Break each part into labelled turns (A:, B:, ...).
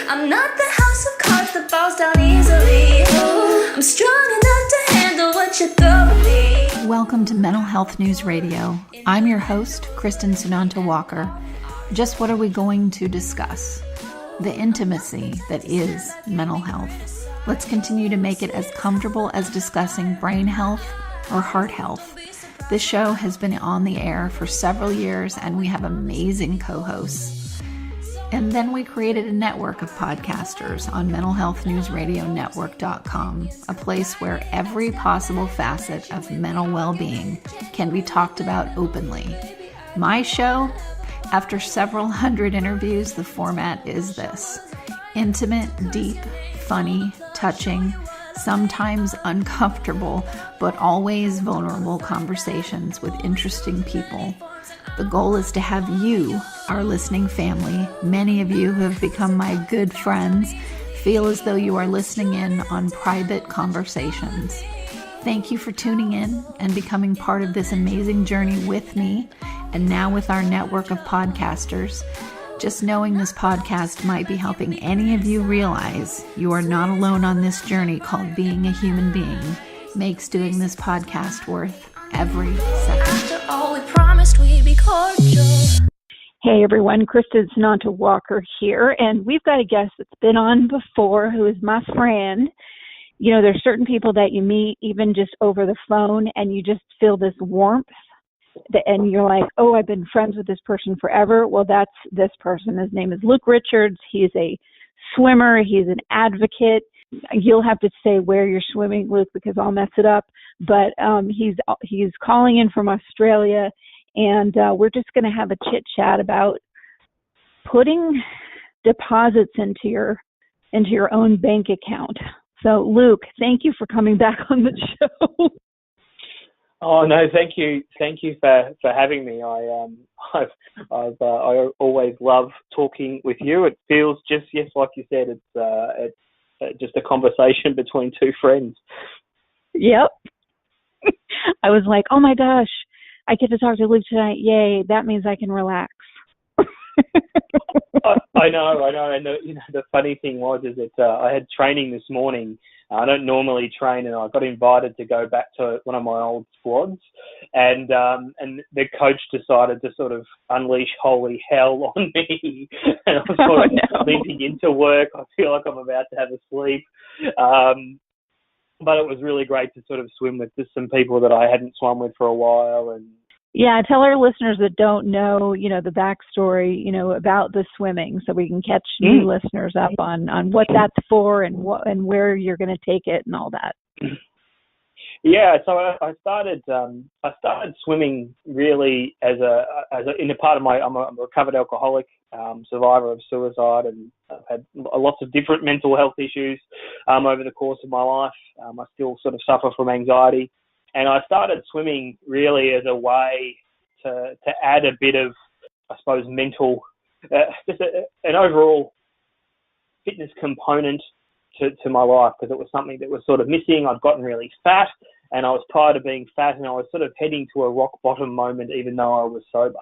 A: I'm not the house of cards that falls down easily. Ooh, I'm strong enough to handle what you throw at me.
B: Welcome to Mental Health News Radio. I'm your host, Kristin Walker. Just what are we going to discuss? The intimacy that is mental health. Let's continue to make it as comfortable as discussing brain health or heart health. This show has been on the air for several years, and we have amazing co-hosts. And then we created a network of podcasters on mentalhealthnewsradionetwork.com, a place where every possible facet of mental well-being can be talked about openly. My show, after several hundred interviews, the format is this: intimate, deep, funny, touching, sometimes uncomfortable, but always vulnerable conversations with interesting people. The goal is to have you, our listening family, many of you who have become my good friends, feel as though you are listening in on private conversations. Thank you for tuning in and becoming part of this amazing journey with me, and now with our network of podcasters. Just knowing this podcast might be helping any of you realize you are not alone on this journey called being a human being makes doing this podcast worth every second.
A: After all, we promised we'd be cordial.
C: Hey everyone, Kristin Walker here, and we've got a guest that's been on before who is my friend. You know, there's certain people that you meet even just over the phone and you just feel this warmth. And you're like, oh, I've been friends with this person forever. Well, that's this person. His name is Luke Richards. He's a swimmer. He's an advocate. You'll have to say where you're swimming, Luke, because I'll mess it up. But he's calling in from Australia, and we're just going to have a chit chat about putting deposits into your own bank account. So, Luke, thank you for coming back on the show.
D: Oh no, thank you for having me. I always love talking with you. It feels just like you said. It's just a conversation between two friends.
C: Yep. I was like, oh my gosh, I get to talk to Luke tonight. Yay! That means I can relax.
D: I know. And the funny thing was that I had training this morning. I don't normally train, and I got invited to go back to one of my old squads, and the coach decided to sort of unleash holy hell on me, and I was sort of limping into work. I feel like I'm about to have a sleep, but it was really great to sort of swim with just some people that I hadn't swum with for a while. And
C: yeah, tell our listeners that don't know, the backstory, about the swimming, so we can catch new listeners up on what that's for and where you're going to take it and all that.
D: Yeah, so I started swimming really as in a part of I'm a recovered alcoholic, survivor of suicide, and I've had lots of different mental health issues over the course of my life. I still sort of suffer from anxiety. And I started swimming really as a way to add a bit of, I suppose, mental, just an overall fitness component to my life, because it was something that was sort of missing. I'd gotten really fat, and I was tired of being fat, and I was sort of heading to a rock bottom moment, even though I was sober.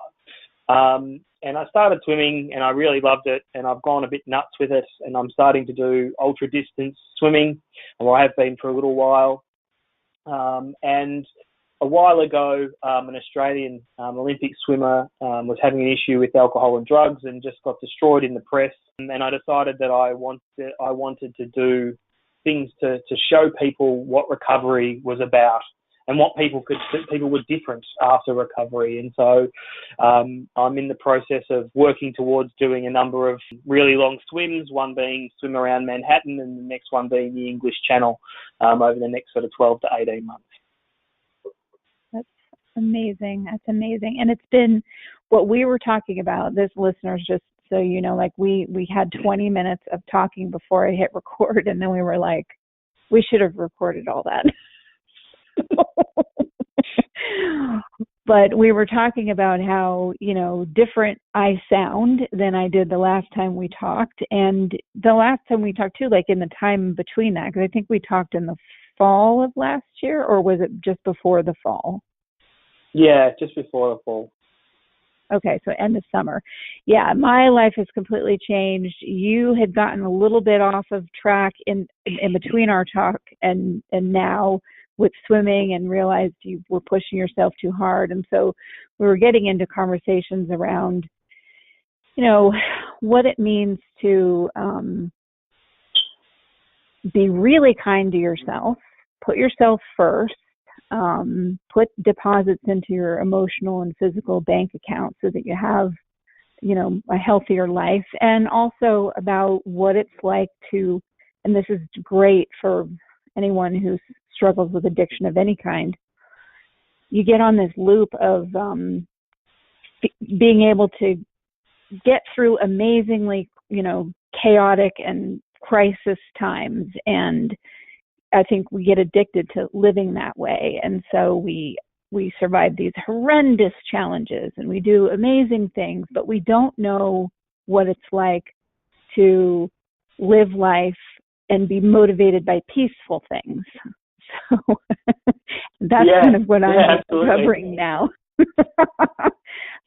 D: And I started swimming, and I really loved it, and I've gone a bit nuts with it, and I'm starting to do ultra distance swimming, or I have been for a little while. And a while ago, an Australian Olympic swimmer was having an issue with alcohol and drugs and just got destroyed in the press. And I decided that I wanted to do things to show people what recovery was about and what people were different after recovery. And so I'm in the process of working towards doing a number of really long swims, one being swim around Manhattan and the next one being the English Channel over the next sort of 12 to 18 months.
C: That's amazing. And it's been what we were talking about, this listeners, just so you know, like we had 20 minutes of talking before I hit record, and then we were like, we should have recorded all that. But we were talking about how, different I sound than I did the last time we talked. And the last time we talked too, like in the time between that, because I think we talked in the fall of last year, or was it just before the fall?
D: Yeah, just before the fall.
C: Okay, so end of summer. Yeah, my life has completely changed. You had gotten a little bit off of track in between our talk and now with swimming, and realized you were pushing yourself too hard. And so we were getting into conversations around, what it means to be really kind to yourself, put yourself first, put deposits into your emotional and physical bank account so that you have, a healthier life, and also about what it's like to, and this is great for anyone who struggles with addiction of any kind, you get on this loop of being able to get through amazingly, chaotic and crisis times. And I think we get addicted to living that way. And so we survive these horrendous challenges and we do amazing things, but we don't know what it's like to live life and be motivated by peaceful things. So that's kind of what I'm covering now.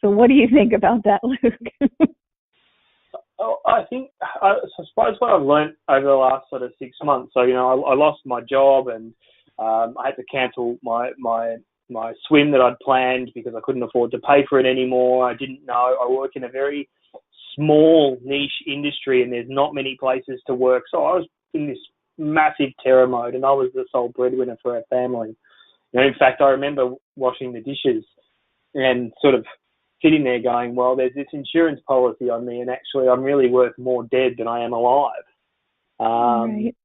C: So what do you think about that, Luke?
D: I suppose what I've learned over the last sort of 6 months, so, I lost my job and I had to cancel my swim that I'd planned because I couldn't afford to pay for it anymore. I didn't know. I work in a very small niche industry and there's not many places to work. So I was in this massive terror mode and I was the sole breadwinner for our family. In fact, I remember washing the dishes and sort of sitting there going, well, there's this insurance policy on me and actually I'm really worth more dead than I am alive.
C: Right.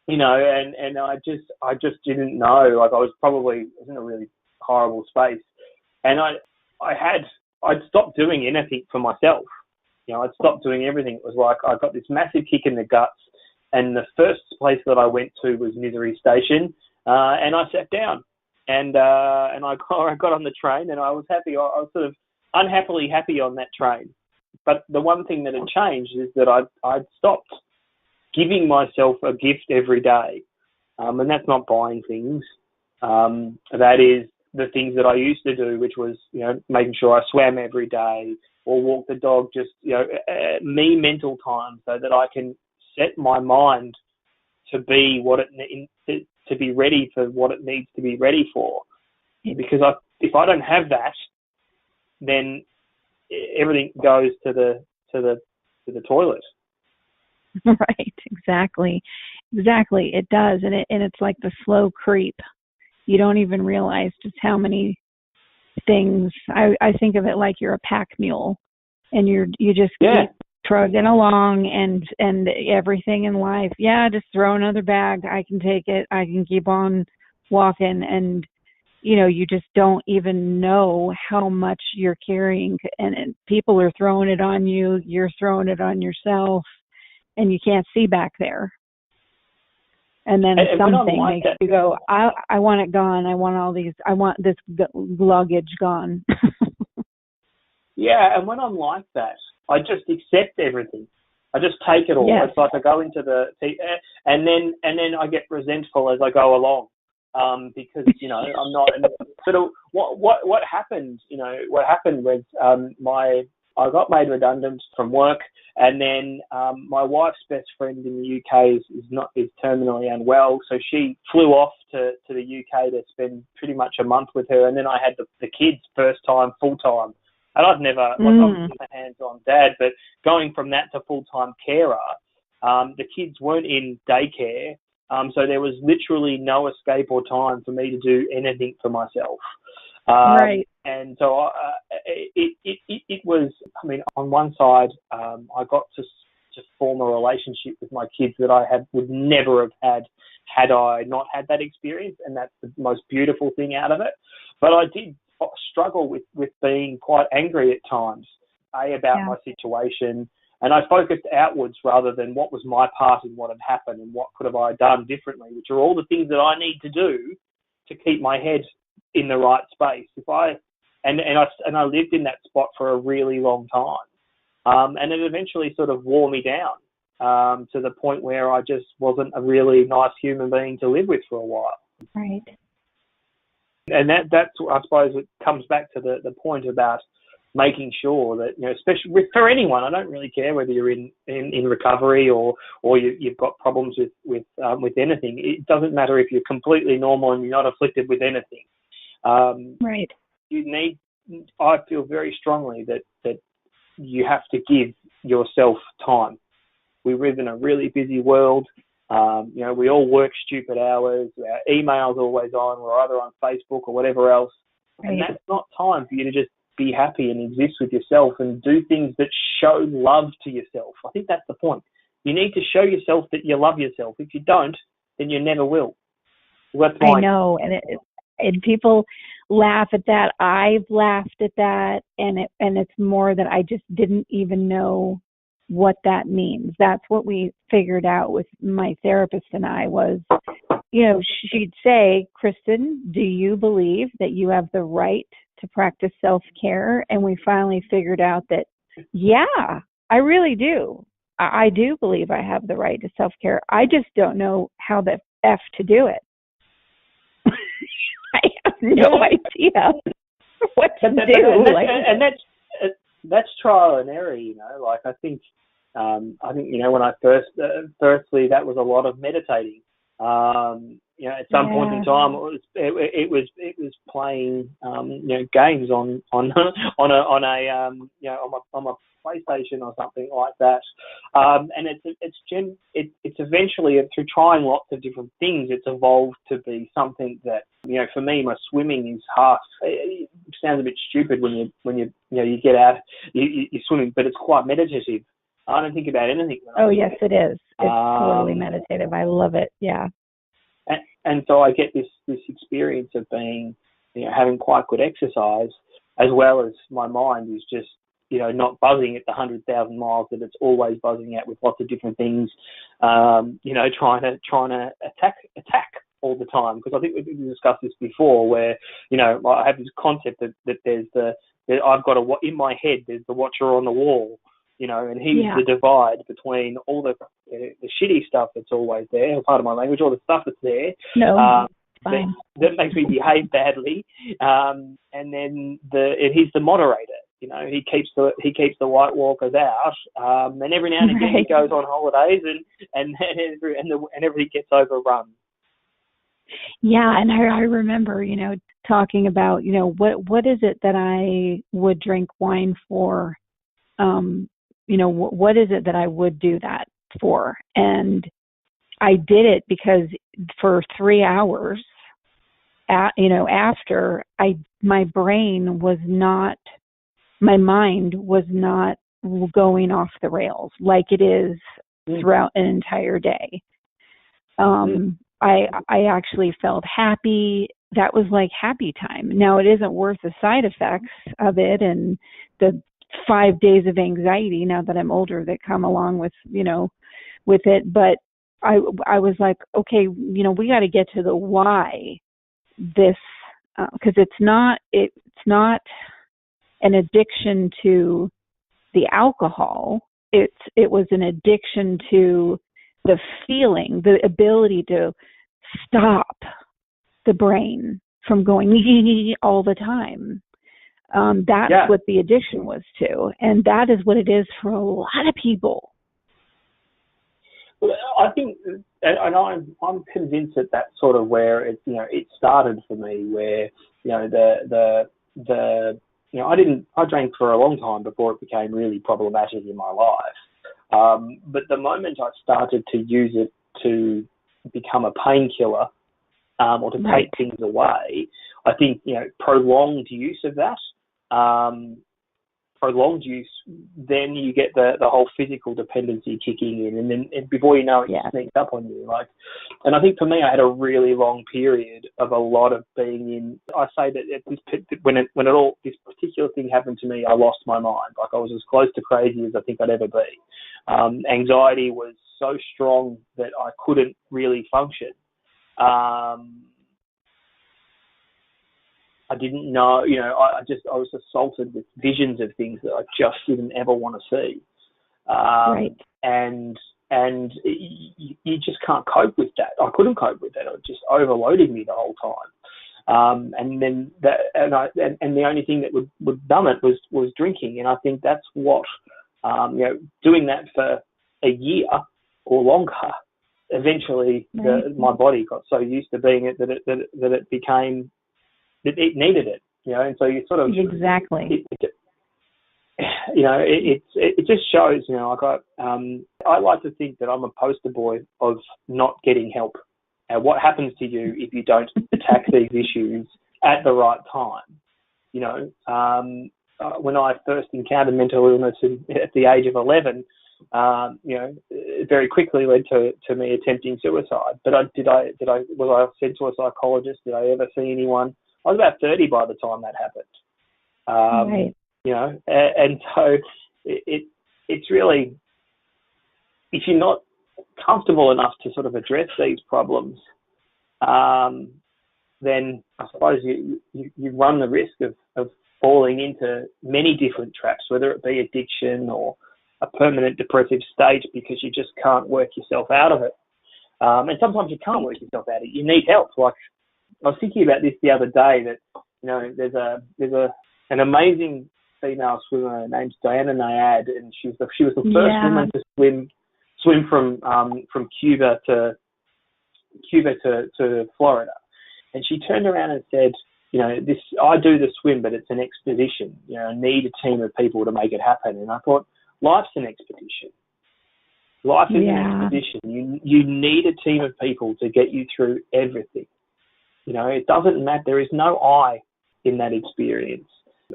D: And I just didn't know. Like I was in a really horrible space. And I'd stopped doing anything for myself. I'd stopped doing everything. It was like I got this massive kick in the guts and the first place that I went to was Misery Station. And I sat down and I got on the train and I was happy. I was sort of unhappily happy on that train. But the one thing that had changed is that I'd stopped giving myself a gift every day. And that's not buying things. That is the things that I used to do, which was, making sure I swam every day or walk the dog, just, me mental time so that I can set my mind to be to be ready for what it needs to be ready for. Because if I don't have that, then everything goes to the toilet.
C: Right, exactly. It does, and it's like the slow creep. You don't even realize just how many things. I think of it like you're a pack mule, and you just keep trudging along, and everything in life. Yeah, just throw another bag. I can take it. I can keep on walking, and you just don't even know how much you're carrying, and people are throwing it on you. You're throwing it on yourself. And you can't see back there. And then something makes you go, I want it gone. I want this luggage gone.
D: Yeah, and when I'm like that, I just accept everything. I just take it all. Yes. It's like I go into and then I get resentful as I go along. Because, I'm not, and sort of what happened, what happened was, I got made redundant from work, and then my wife's best friend in the UK is terminally unwell, so she flew off to the UK to spend pretty much a month with her, and then I had the kids first time, full time, and I've never, I was a hands-on dad, but going from that to full-time carer, the kids weren't in daycare, so there was literally no escape or time for me to do anything for myself.
C: Right.
D: And so it was, on one side, I got to form a relationship with my kids that I would never have had I not had that experience, and that's the most beautiful thing out of it. But I did struggle with being quite angry at times, about my situation, and I focused outwards rather than what was my part in what had happened and what could have I done differently, which are all the things that I need to do to keep my head in the right space. And I lived in that spot for a really long time, and it eventually sort of wore me down to the point where I just wasn't a really nice human being to live with for a while.
C: Right.
D: And that's I suppose it comes back to the point about making sure that, especially for anyone, I don't really care whether you're in recovery or you've got problems with anything. It doesn't matter if you're completely normal and you're not afflicted with anything.
C: Right.
D: I feel very strongly that you have to give yourself time. We live in a really busy world. We all work stupid hours. Our email's always on. We're either on Facebook or whatever else. Right. And that's not time for you to just be happy and exist with yourself and do things that show love to yourself. I think that's the point. You need to show yourself that you love yourself. If you don't, then you never will. Well, that's
C: I know, and people laugh at that. I've laughed at that, and it's more that I just didn't even know what that means. That's what we figured out with my therapist and I was, she'd say, Kristin, do you believe that you have the right to practice self-care? And we finally figured out that, yeah, I really do. I do believe I have the right to self-care. I just don't know how the F to do it. I have no idea what to do.
D: And that's trial and error, Like I think when I firstly that was a lot of meditating. At some point in time, it was playing games on a PlayStation or something like that. And it's eventually, through trying lots of different things, it's evolved to be something that, for me, my swimming is half. It sounds a bit stupid when you get out, you're swimming, but it's quite meditative. I don't think about anything.
C: Yes, it is. It's totally meditative. I love it. Yeah.
D: And so I get this experience of being, having quite good exercise, as well as my mind is just, not buzzing at the 100,000 miles that it's always buzzing at with lots of different things, trying to attack all the time. Because I think we discussed this before, where I have this concept that I've got in my head there's the watcher on the wall. And he's the divide between all the shitty stuff that's always there, part of my language, all the stuff that's there.
C: Fine.
D: That makes me behave badly. And then he's the moderator. He keeps the White Walkers out. And every now and again he goes on holidays and everything gets overrun.
C: Yeah, and I remember, talking about, what is it that I would drink wine for? What is it that I would do that for? And I did it because for 3 hours, after my mind was not going off the rails like it is throughout an entire day. I actually felt happy. That was like happy time. Now, it isn't worth the side effects of it and the 5 days of anxiety now that I'm older that come along with it. But I was like, okay, we got to get to the why this, because it's not an addiction to the alcohol. It was an addiction to the feeling, the ability to stop the brain from going all the time. That's what the addiction was to, and that is what it is for a lot of people.
D: Well, I think, and I'm convinced that that's sort of where it started for me. Where I drank for a long time before it became really problematic in my life. But the moment I started to use it to become a painkiller or to take things away, I think prolonged use of that. Prolonged use, then you get the whole physical dependency kicking in, and then before you know it, it sneaks up on you. And I think for me, I had a really long period of a lot of being in. I say that when this particular thing happened to me, I lost my mind. Like, I was as close to crazy as I think I'd ever be. Anxiety was so strong that I couldn't really function. I didn't know, I was assaulted with visions of things that I just didn't ever want to see. And you just can't cope with that. I couldn't cope with that. It just overloaded me the whole time. And then and the only thing that would numb it was drinking. And I think that's what, doing that for a year or longer, eventually my body got so used to being it that it became that it needed it. And so you sort of
C: exactly.
D: It just shows. I like to think that I'm a poster boy of not getting help. And what happens to you if you don't attack these issues at the right time? When I first encountered mental illness at the age of 11, it very quickly led to me attempting suicide. But was I sent to a psychologist? Did I ever see anyone? I was about 30 by the time that happened.
C: Right.
D: And so it's really, if you're not comfortable enough to sort of address these problems, then I suppose you run the risk of falling into many different traps, whether it be addiction or a permanent depressive state because you just can't work yourself out of it. And sometimes you can't work yourself out of it. You need help. Like, I was thinking about this the other day that, there's an amazing female swimmer named Diana Nyad, and she was the first woman to swim from Cuba to Florida. And she turned around and said, I do the swim, but it's an expedition. I need a team of people to make it happen. And I thought, life's an expedition. Life is an expedition. You need a team of people to get you through everything. It doesn't matter. There is no I in that experience.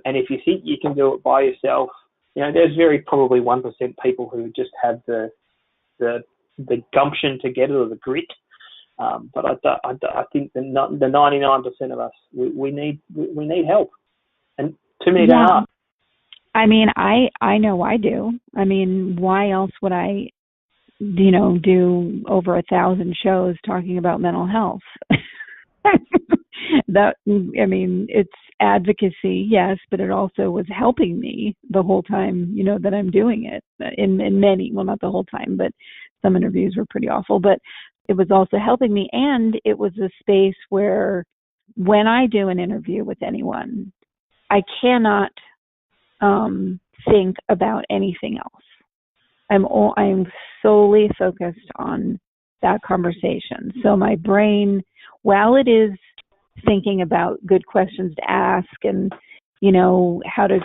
D: And if you think you can do it by yourself, there's very probably 1% people who just have the gumption to get it, or the grit. But I think the 99% of us, we need help, and too many don't ask.
C: I mean, I know I do. I mean, why else would I, do over 1,000 shows talking about mental health? It's advocacy, yes, but it also was helping me the whole time, that I'm doing it in many, well, not the whole time, but some interviews were pretty awful, but it was also helping me. And it was a space where when I do an interview with anyone, I cannot think about anything else. I'm solely focused on that conversation. So my brain, while it is thinking about good questions to ask and, how to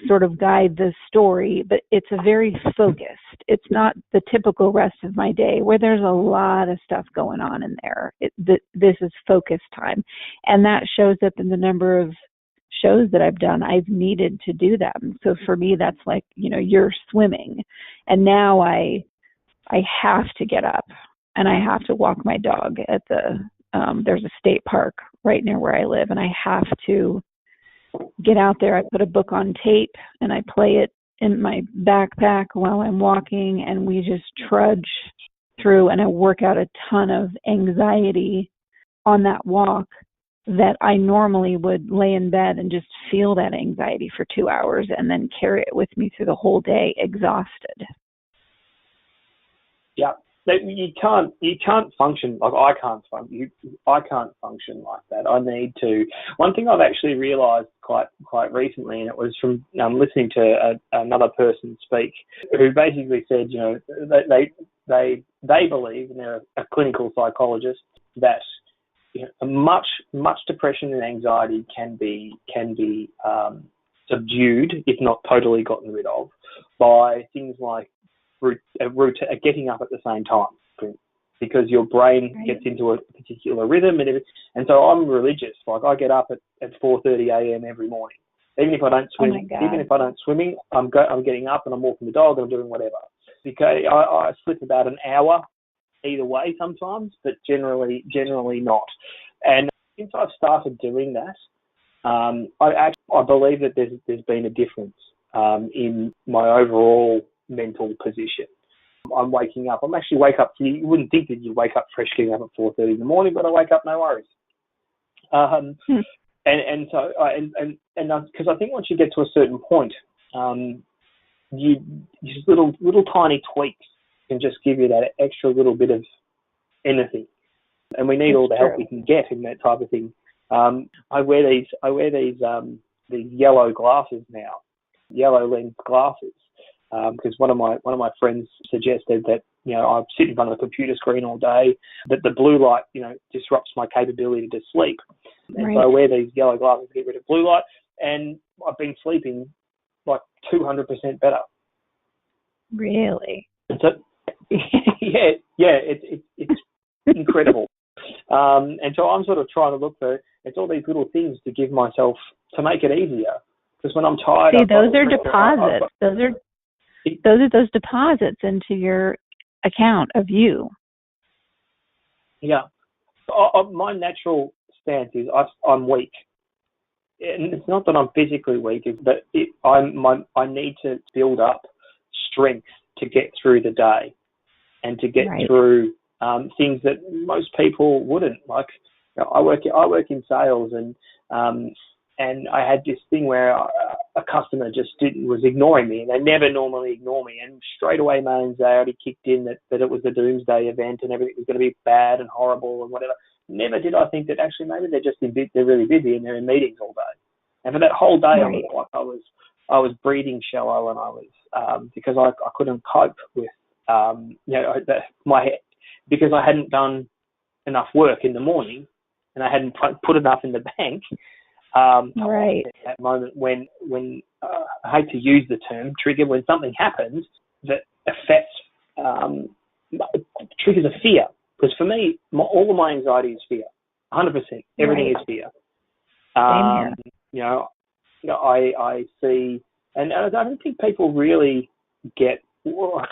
C: sort of guide the story, but it's a very focused. It's not the typical rest of my day where there's a lot of stuff going on in there. This is focus time. And that shows up in the number of shows that I've done. I've needed to do them. So for me, that's like, you're swimming. And now I have to get up and I have to walk my dog at there's a state park right near where I live, and I have to get out there. I put a book on tape and I play it in my backpack while I'm walking, and we just trudge through, and I work out a ton of anxiety on that walk that I normally would lay in bed and just feel that anxiety for 2 hours and then carry it with me through the whole day exhausted.
D: Yeah. You can't function like I can't function. I can't function like that. I need to. One thing I've actually realised quite recently, and it was from listening to another person speak, who basically said, they believe, and they're a clinical psychologist, that much depression and anxiety can be subdued, if not totally gotten rid of, by things like getting up at the same time, because your brain gets into a particular rhythm, and so I'm religious. Like, I get up at 4:30 a.m. every morning, even if I don't swim. Even if I don't swimming, I'm getting up and I'm walking the dog and I'm doing whatever. Because I slip about an hour either way sometimes, but generally not. And since I've started doing that, I believe that there's been a difference in my overall mental position. I'm waking up. You wouldn't think that you'd wake up fresh getting up at 4:30 in the morning, but I wake up no worries. And so because I think once you get to a certain point, you just little tiny tweaks can just give you that extra little bit of anything. And we need all the help we can get in that type of thing I wear these yellow glasses now, yellow lens glasses, because one of my friends suggested that I sit in front of the computer screen all day, that the blue light disrupts my capability to sleep, and
C: Right.
D: so I wear these yellow glasses to get rid of blue light, and I've been sleeping like 200% better.
C: Really?
D: So, it's incredible. And so I'm sort of trying to look for all these little things to give myself, to make it easier. Because when I'm tired,
C: See, those are deposits. Those are those deposits into your account of you.
D: Yeah. My natural stance is I'm weak. And it's not that I'm physically weak, it's that I need to build up strength to get through the day and to get through things that most people wouldn't. Like, I work in sales, and I had this thing where a customer just was ignoring me, and they never normally ignore me, and straight away my anxiety kicked in that it was the doomsday event and everything was going to be bad and horrible and whatever. Never did I think that actually maybe they're really busy and they're in meetings all day. And for that whole day, I was breathing shallow, and I was because I couldn't cope with because I hadn't done enough work in the morning, and I hadn't put enough in the bank. At that moment when I hate to use the term trigger, when something happens that affects triggers a fear. Because for me, all of my anxiety is fear. 100%. Everything is fear. I see, and I don't think people really get what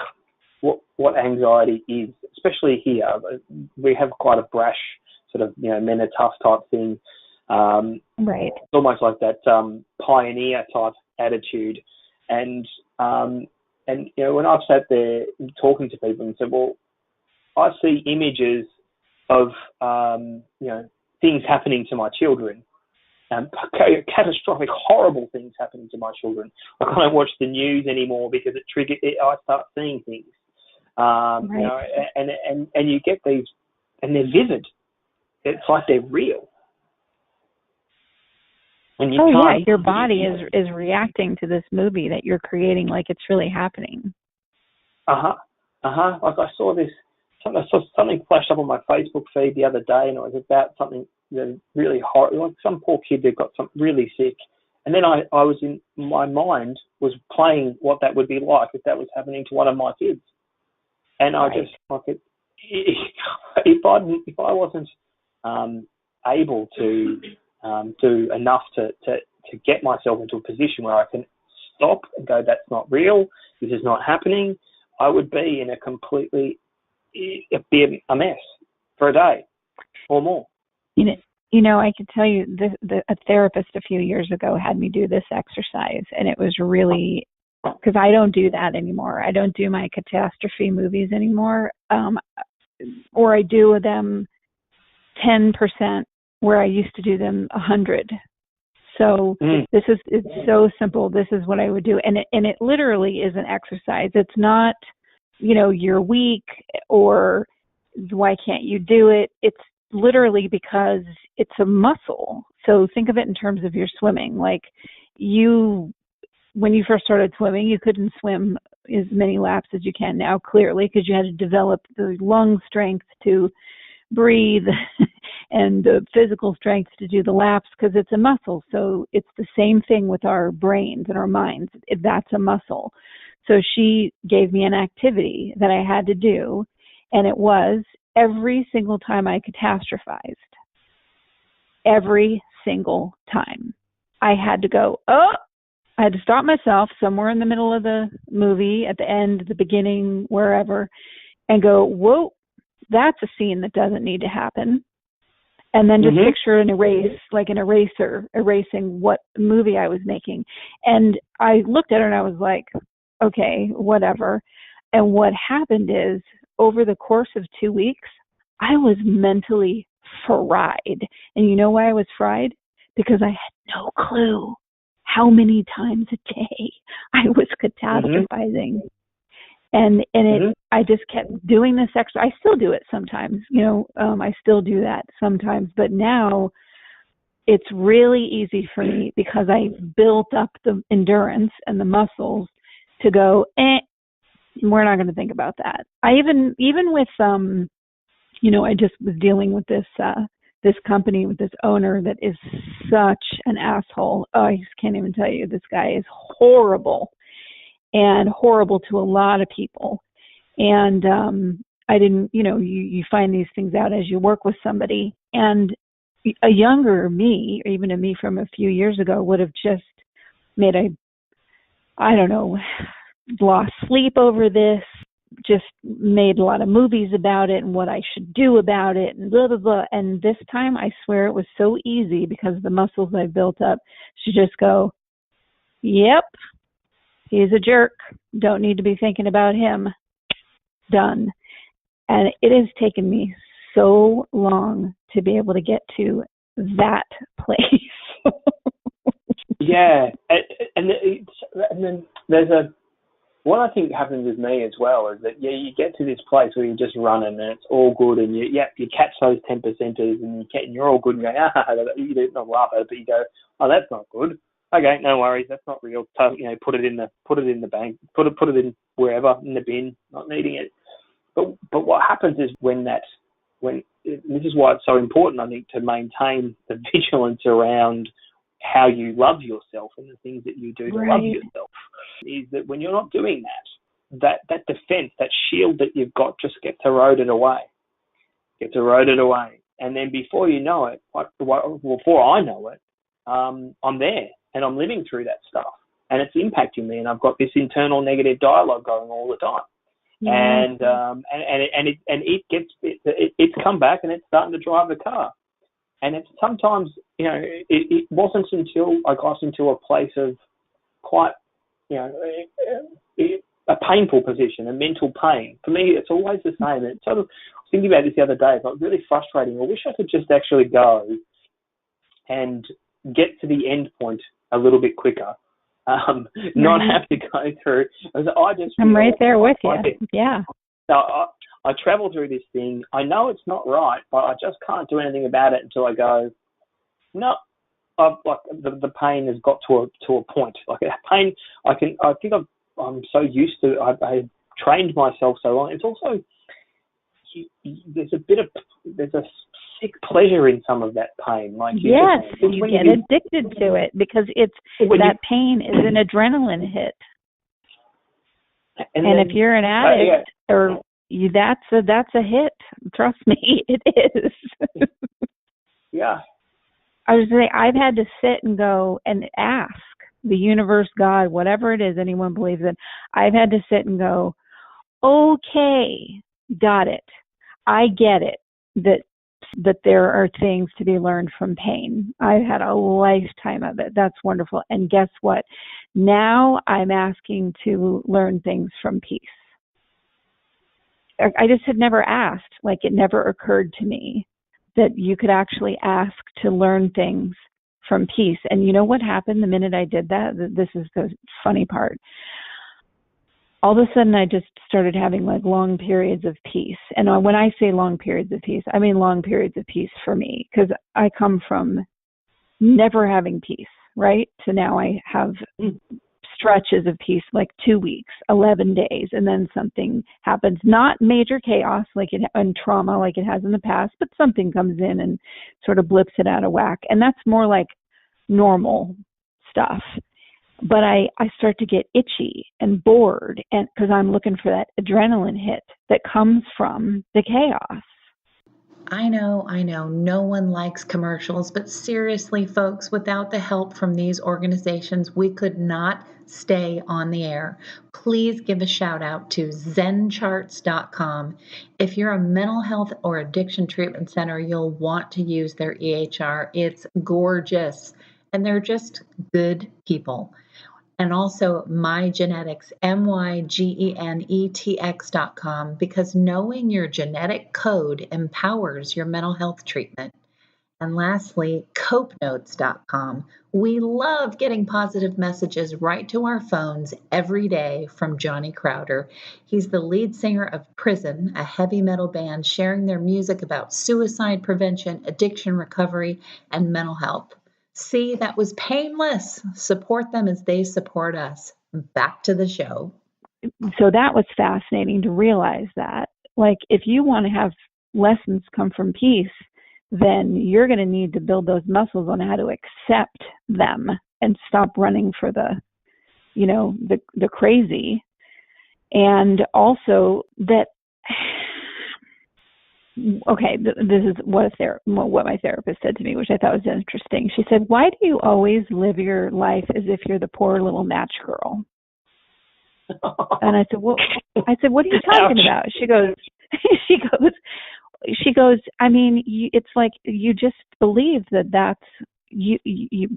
D: anxiety is, especially here. We have quite a brash sort of, men are tough type thing. It's almost like that pioneer type attitude. And when I've sat there talking to people and said, well, I see images of, things happening to my children, catastrophic, horrible things happening to my children. I can't watch the news anymore because I start seeing things. And you get these, and they're vivid. It's like they're real. And
C: your body is reacting to this movie that you're creating like it's really happening. Like
D: I saw something flashed up on my Facebook feed the other day, and it was about something really horrible, like some poor kid that got something really sick. And then I was in my mind was playing what that would be like if that was happening to one of my kids. And I just like if I wasn't able to do enough to get myself into a position where I can stop and go, that's not real, this is not happening, I would be in it'd be a mess for a day or more.
C: I could tell you a therapist a few years ago had me do this exercise, and it was really, because I don't do that anymore. I don't do my catastrophe movies anymore, or I do them 10% where I used to do them 100. So it's so simple. This is what I would do, and it literally is an exercise. It's not, you're weak or why can't you do it? It's literally because it's a muscle. So think of it in terms of your swimming. Like when you first started swimming, you couldn't swim as many laps as you can now, clearly, because you had to develop the lung strength to breathe and the physical strength to do the laps, because it's a muscle. So it's the same thing with our brains and our minds. That's a muscle. So she gave me an activity that I had to do, and it was every single time I catastrophized, every single time, I had to go, I had to stop myself somewhere in the middle of the movie, at the end, the beginning, wherever, and go, whoa, that's a scene that doesn't need to happen. And then just picture an eraser erasing what movie I was making. And I looked at her and I was like, okay, whatever. And what happened is, over the course of 2 weeks, I was mentally fried. And you know why I was fried? Because I had no clue how many times a day I was catastrophizing. And I just kept doing this exercise. I still do it sometimes, I still do that sometimes. But now it's really easy for me because I built up the endurance and the muscles to go, we're not going to think about that. I even with, I just was dealing with this company with this owner that is such an asshole. Oh, I just can't even tell you. This guy is horrible and horrible to a lot of people. And I didn't, you find these things out as you work with somebody. And a younger me, or even a me from a few years ago, would have just made lost sleep over this, just made a lot of movies about it and what I should do about it and blah, blah, blah. And this time, I swear it was so easy because of the muscles I built up to just go, yep, he's a jerk. Don't need to be thinking about him. Done. And it has taken me so long to be able to get to that place.
D: Yeah. And then there's what I think happens with me as well is that, you get to this place where you're just running and it's all good and you catch those 10%ers and you're all good and you go, you do not laugh at it, but you go, oh, that's not good. Okay, no worries, that's not real. Put it in the bank, put it in wherever, in the bin, not needing it. But what happens is when this is why it's so important, I think, to maintain the vigilance around how you love yourself and the things that you do to love yourself, is that when you're not doing that defense, that shield that you've got just gets eroded away. And then before you know it, before I know it, I'm there and I'm living through that stuff and it's impacting me and I've got this internal negative dialogue going all the time. Yeah. It's come back and it's starting to drive the car. And it's sometimes, it wasn't until I got into a place of quite, a painful position, a mental pain. For me, it's always the same. It's sort of, I was thinking about this the other day. It's like really frustrating. I wish I could just actually go and get to the end point a little bit quicker. Not have to go through. I'm
C: right there with you. Yeah.
D: So I travel through this thing. I know it's not right, but I just can't do anything about it until I go, no. The pain has got to a point. Like pain, I'm so used to. I've trained myself so long. It's also there's a sick pleasure in some of that pain. Like you
C: get addicted to it because that pain is an adrenaline hit. And then, if you're an addict, that's a hit. Trust me, it is.
D: Yeah.
C: I was saying, I've had to sit and go and ask the universe, God, whatever it is anyone believes in. I've had to sit and go, okay, got it. I get it that there are things to be learned from pain. I've had a lifetime of it. That's wonderful. And guess what? Now I'm asking to learn things from peace. I just had never asked. Like, it never occurred to me that you could actually ask to learn things from peace. And you know what happened the minute I did that? This is the funny part. All of a sudden, I just started having like long periods of peace. And when I say long periods of peace, I mean long periods of peace for me, because I come from never having peace, right? So now I have stretches of peace, like 2 weeks, 11 days, and then something happens. Not major chaos and trauma like it has in the past, but something comes in and sort of blips it out of whack. And that's more like normal stuff. But I start to get itchy and bored, and because I'm looking for that adrenaline hit that comes from the chaos.
B: I know, no one likes commercials, but seriously, folks, without the help from these organizations, we could not stay on the air. Please give a shout out to zencharts.com. If you're a mental health or addiction treatment center, you'll want to use their EHR. It's gorgeous, and they're just good people. And also MyGenetics, MyGenetx.com, because knowing your genetic code empowers your mental health treatment. And lastly, copenotes.com. We love getting positive messages right to our phones every day from Johnny Crowder. He's the lead singer of Prison, a heavy metal band sharing their music about suicide prevention, addiction recovery, and mental health. See, that was painless. Support them as they support us. Back to the show.
C: So that was fascinating to realize that. Like, if you want to have lessons come from peace, then you're going to need to build those muscles on how to accept them and stop running for the crazy. And also that, okay, this is what my therapist said to me, which I thought was interesting. She said, "Why do you always live your life as if you're the poor little match girl?" And I said, "What are you talking about?" She goes, I mean, it's like you just believe that that's you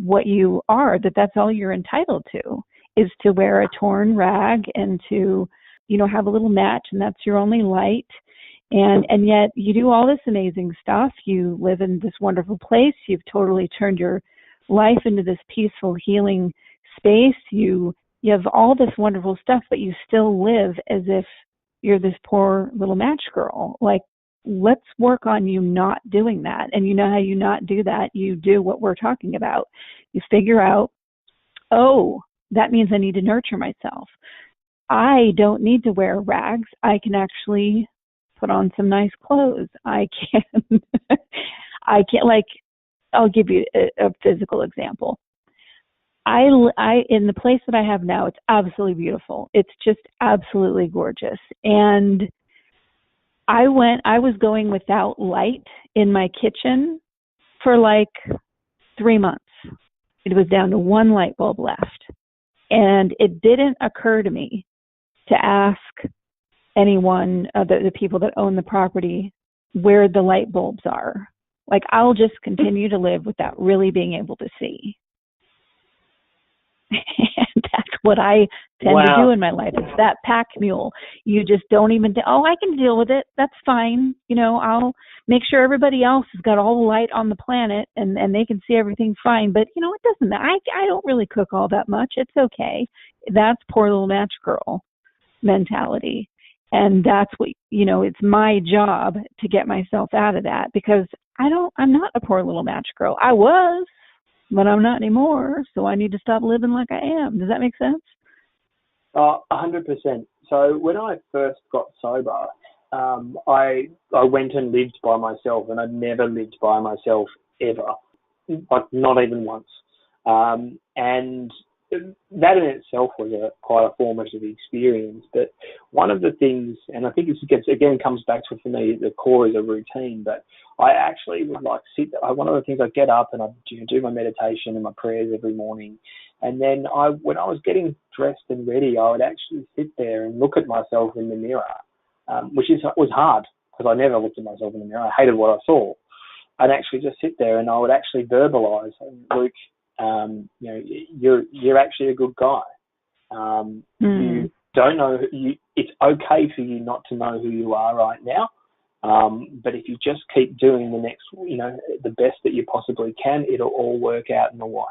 C: what you are, that's all you're entitled to, is to wear a torn rag and to, have a little match, and that's your only light. And yet you do all this amazing stuff. You live in this wonderful place. You've totally turned your life into this peaceful, healing space. You have all this wonderful stuff, but you still live as if you're this poor little match girl. Like, let's work on you not doing that. And you know how you not do that? You do what we're talking about. You figure out, oh, that means I need to nurture myself. I don't need to wear rags. I can actually put on some nice clothes. I can, I'll give you a physical example. I in the place that I have now, it's absolutely beautiful. It's just absolutely gorgeous. And I was going without light in my kitchen for like 3 months. It was down to one light bulb left. And it didn't occur to me to ask anyone, the people that own the property, where the light bulbs are. Like, I'll just continue to live without really being able to see. And that's what I tend to do in my life. It's that pack mule. You just don't even, I can deal with it. That's fine. I'll make sure everybody else has got all the light on the planet and they can see everything fine. But, it doesn't, I don't really cook all that much. It's okay. That's poor little match girl mentality. And that's what, it's my job to get myself out of that, because I'm not a poor little match girl. I was, but I'm not anymore. So I need to stop living like I am. Does that make sense?
D: 100%. So when I first got sober, I went and lived by myself, and I'd never lived by myself ever, like not even once. And that in itself was quite a formative experience. But one of the things, and I think it comes back to, for me, the core is a routine, but I actually would like one of the things, I get up and I do my meditation and my prayers every morning. And then when I was getting dressed and ready, I would actually sit there and look at myself in the mirror, which was hard because I never looked at myself in the mirror. I hated what I saw. I'd actually just sit there and I would actually verbalize, Luke, you're actually a good guy. You don't know, it's okay for you not to know who you are right now. But if you just keep doing the best that you possibly can, it'll all work out in the wash.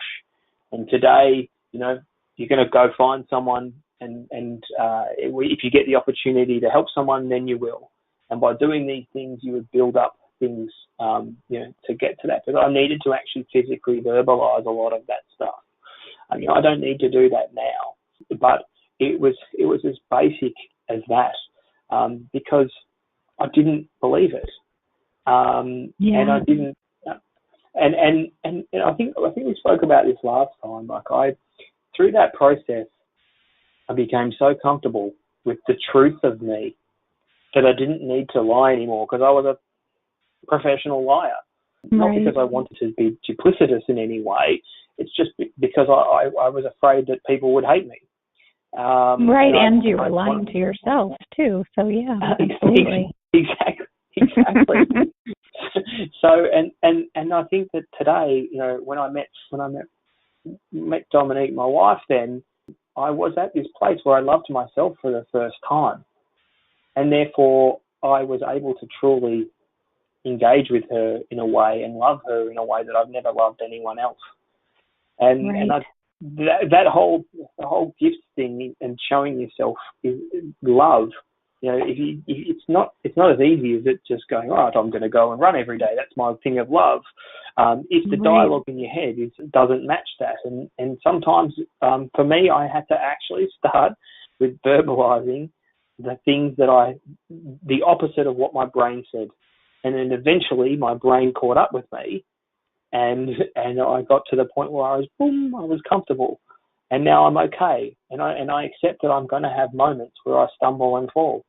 D: And today, you're going to go find someone, and if you get the opportunity to help someone, then you will. And by doing these things, you would build up things, to get to that. But I needed to actually physically verbalize a lot of that stuff. I don't need to do that now, but it was as basic as that, because I didn't believe it, and I didn't. And I think we spoke about this last time. Through that process, I became so comfortable with the truth of me that I didn't need to lie anymore, because I was a professional liar. Not because I wanted to be duplicitous in any way. It's just because I was afraid that people would hate me.
C: And you were lying to yourself too. So yeah, absolutely.
D: Exactly. So and I think that today, when I met Dominique, my wife, then I was at this place where I loved myself for the first time, and therefore I was able to truly engage with her in a way and love her in a way that I've never loved anyone else. And
C: Right.
D: and that whole gift thing and showing yourself is love. You know, it's not as easy as it just going, right, I'm going to go and run every day. That's my thing of love. If the dialogue in your head doesn't match that, and sometimes for me, I had to actually start with verbalizing the things the opposite of what my brain said, and then eventually my brain caught up with me, and I got to the point where I was comfortable, and now I'm okay, and I accept that I'm going to have moments where I stumble and fall.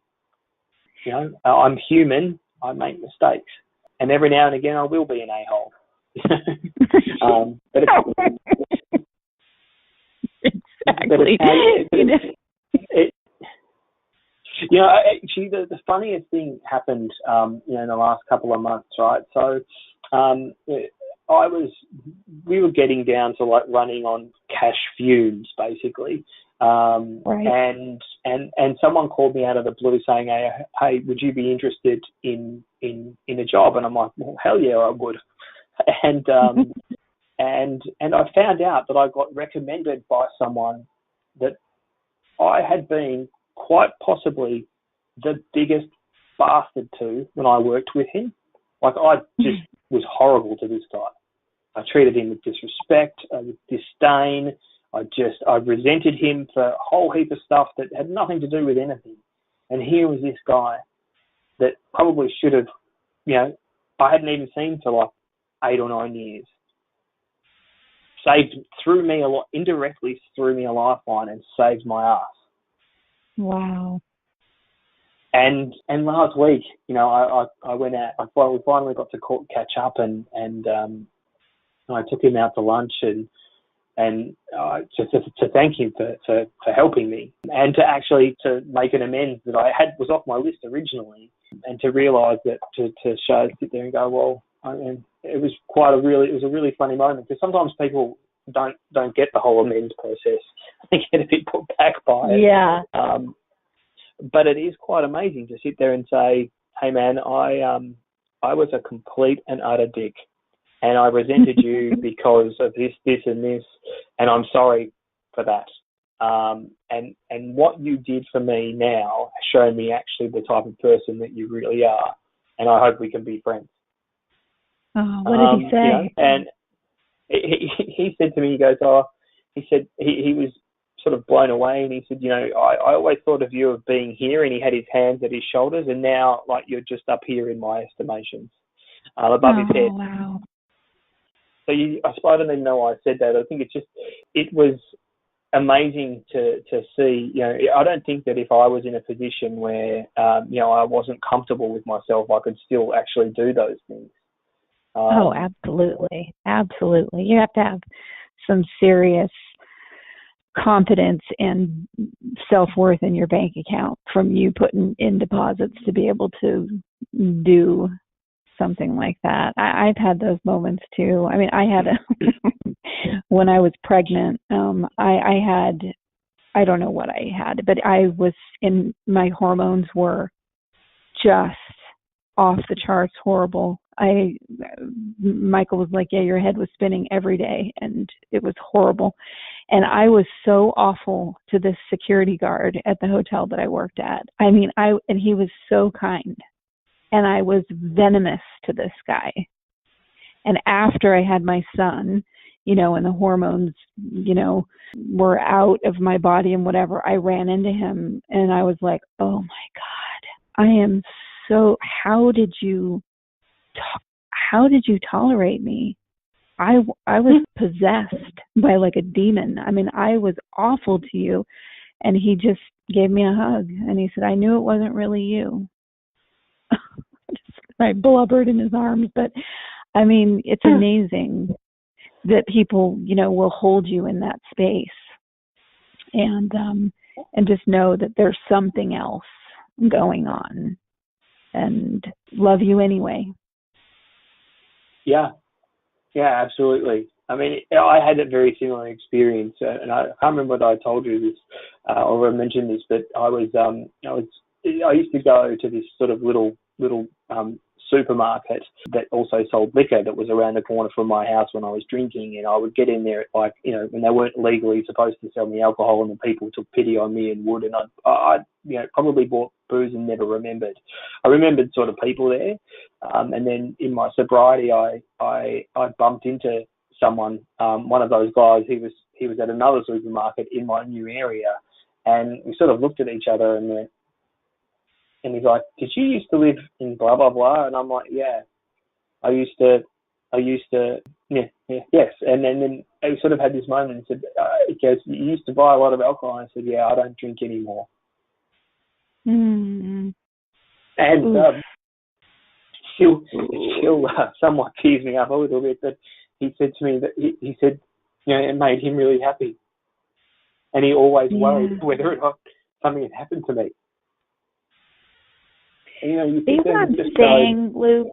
D: You know, I'm human. I make mistakes, and every now and again I will be an a-hole. But
C: exactly.
D: Actually, the funniest thing happened, in the last couple of months, right? So, we were getting down to like running on cash fumes, basically.
C: Right.
D: And someone called me out of the blue saying, hey, would you be interested in a job? And I'm like, well, hell yeah, I would. And I found out that I got recommended by someone that I had been quite possibly the biggest bastard to when I worked with him. Like, I just was horrible to this guy. I treated him with disrespect, with disdain. I resented him for a whole heap of stuff that had nothing to do with anything. And here was this guy that probably should have, I hadn't even seen for like 8 or 9 years. Indirectly threw me a lifeline and saved my ass.
C: Wow.
D: And last week, I went out. We finally got to catch up, and I took him out to lunch and just to thank him for helping me, and to make an amends that I had was off my list originally, and to realise that to sit there and go, well, it was a really funny moment, because sometimes people don't get the whole amends process. They get a bit put back by it.
C: Yeah.
D: But it is quite amazing to sit there and say, hey man, I was a complete and utter dick, and I resented you because of this, and this, and I'm sorry for that. And what you did for me now has shown me actually the type of person that you really are, and I hope we can be friends.
C: Oh, what did he say?
D: And he said to me, he was sort of blown away, and he said, I always thought of you of being here, and he had his hands at his shoulders, and now like you're just up here in my estimations, above his head.
C: Wow.
D: So I don't even know why I said that. I think it was amazing to see. I don't think that if I was in a position where I wasn't comfortable with myself, I could still actually do those things.
C: Absolutely. Absolutely. You have to have some serious confidence and self-worth in your bank account from you putting in deposits to be able to do something like that. I've had those moments too. I mean, I had when I was pregnant, I don't know what I had, but my hormones were just off the charts horrible. Michael was like, yeah, your head was spinning every day, and it was horrible. And I was so awful to this security guard at the hotel that I worked at. I mean, and he was so kind, and I was venomous to this guy. And after I had my son, and the hormones, were out of my body and whatever, I ran into him and I was like, oh my God, I am so, how did you tolerate me? I was possessed by like a demon. I mean, I was awful to you. And he just gave me a hug and he said, I knew it wasn't really you. I blubbered in his arms, but I mean, it's amazing that people, will hold you in that space and just know that there's something else going on and love you anyway.
D: Yeah, absolutely. I mean, I had a very similar experience, and I can't remember whether I told you this or I mentioned this, but I used to go to this sort of little supermarket that also sold liquor that was around the corner from my house when I was drinking, and I would get in there at, like, you know, when they weren't legally supposed to sell me alcohol, and the people took pity on me and would, and I you know, probably bought booze and never remembered. I remembered sort of people there, and then in my sobriety, I bumped into someone, one of those guys. He was at another supermarket in my new area, and we sort of looked at each other, and he's like, "Did you used to live in blah blah blah?" And I'm like, "Yeah, I used to, yeah, yes." And then he sort of had this moment and said, he goes, "You used to buy a lot of alcohol?" And I said, "Yeah, I don't drink anymore."
C: Mm.
D: And she'll somewhat tease me up a little bit, but he said to me that he said, you know, it made him really happy, and he always worried whether or not something had happened to me. And, you know, you think
C: I'm saying, Luke,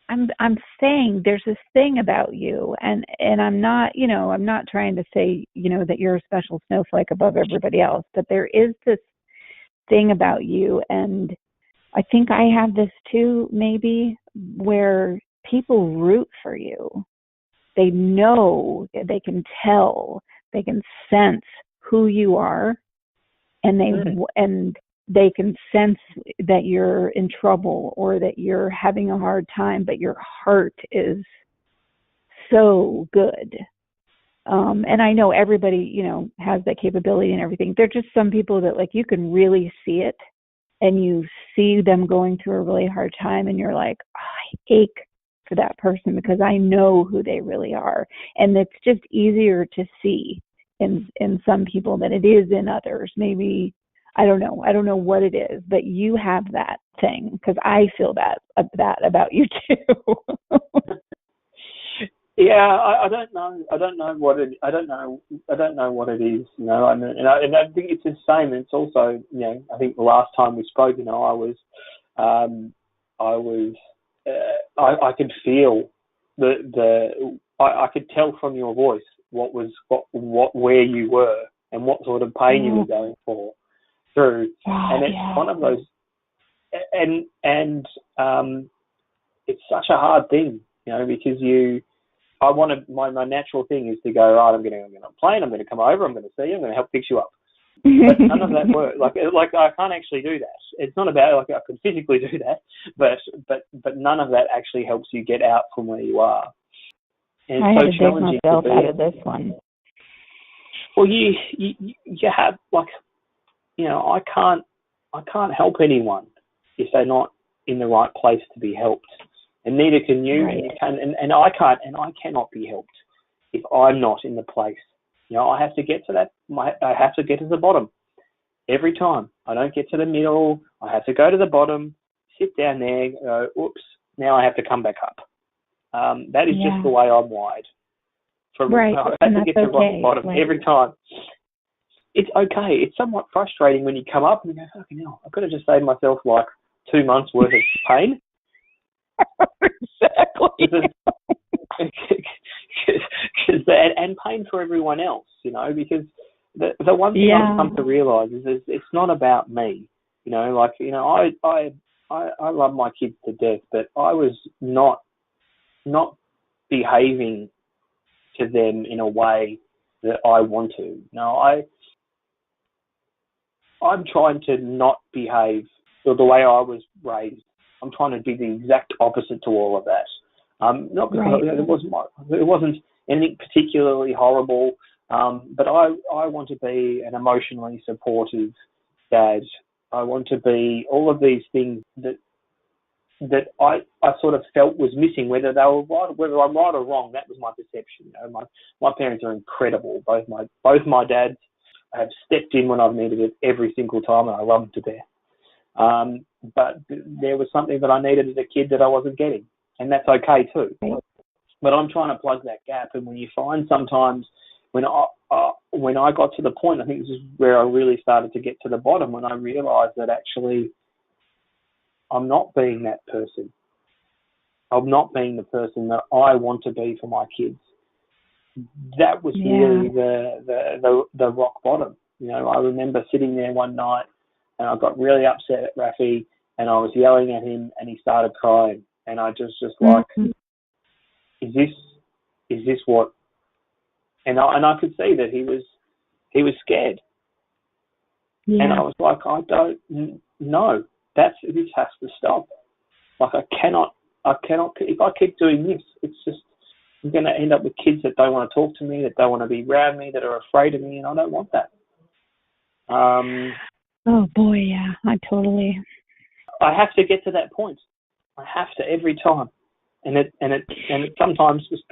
C: I'm saying there's this thing about you, and I'm not, you know, I'm not trying to say, you know, that you're a special snowflake above everybody else, but there is this thing about you, and I think I have this too, maybe, where people root for you. They know, they can tell, they can sense who you are, and they can sense that you're in trouble or that you're having a hard time, but your heart is so good. And I know everybody, you know, has that capability and everything. There are just some people that, like, you can really see it, and you see them going through a really hard time, and you're like, oh, I ache for that person because I know who they really are. And it's just easier to see in some people than it is in others. Maybe, I don't know what it is, but you have that thing, because I feel that about you too.
D: Yeah, I don't know what it is. You know, and I think it's the same. It's also, you know, I think the last time we spoke, you know, I could feel I could tell from your voice where you were and what sort of pain you were going through, and it's one of those, and it's such a hard thing, you know, because my natural thing is to go, right, I'm going to get on a plane, I'm going to come over, I'm going to see you, I'm going to help fix you up. But none of that works. Like I can't actually do that. It's not about, like, I could physically do that, but none of that actually helps you get out from where you are. And
C: I
D: it's
C: had
D: so
C: to dig
D: challenging
C: myself
D: to be.
C: out of this one.
D: Well, you have, like, you know, I can't help anyone if they're not in the right place to be helped, and neither can you.
C: Right.
D: And I can't, and I cannot be helped if I'm not in the place. You know, I have to get to that. I have to get to the bottom every time. I don't get to the middle. I have to go to the bottom, sit down there, go, oops, now I have to come back up. That is just the way I'm wired.
C: Right.
D: I have to get to the bottom every time. It's okay. It's somewhat frustrating when you come up and you go, fucking hell, I could have just saved myself like 2 months worth of pain.
C: Exactly.
D: And pain for everyone else, you know, because the one thing I've come to realise is it's not about me, you know. Like, you know, I love my kids to death, but I was not behaving to them in a way that I want to. No, I'm trying to not behave the way I was raised. I'm trying to be the exact opposite to all of that. Not because it wasn't anything particularly horrible, but I want to be an emotionally supportive dad. I want to be all of these things that I sort of felt was missing, whether they were right, whether I'm right or wrong. That was my perception. You know, my parents are incredible. Both my dads have stepped in when I've needed it every single time, and I love them to death. But there was something that I needed as a kid that I wasn't getting, and that's okay too. But I'm trying to plug that gap, and when you find sometimes when I got to the point, I think this is where I really started to get to the bottom, when I realised that actually I'm not being that person. I'm not being the person that I want to be for my kids. That was really the rock bottom. You know, I remember sitting there one night and I got really upset at Rafi, and I was yelling at him, and he started crying. and I just like, is this what? And I could see that he was scared, and I was like, I don't know. This has to stop. Like I cannot. If I keep doing this, it's just I'm going to end up with kids that don't want to talk to me, that don't want to be around me, that are afraid of me, and I don't want that.
C: Oh boy, yeah, I totally.
D: I have to get to that point. I have to every time, and it sometimes just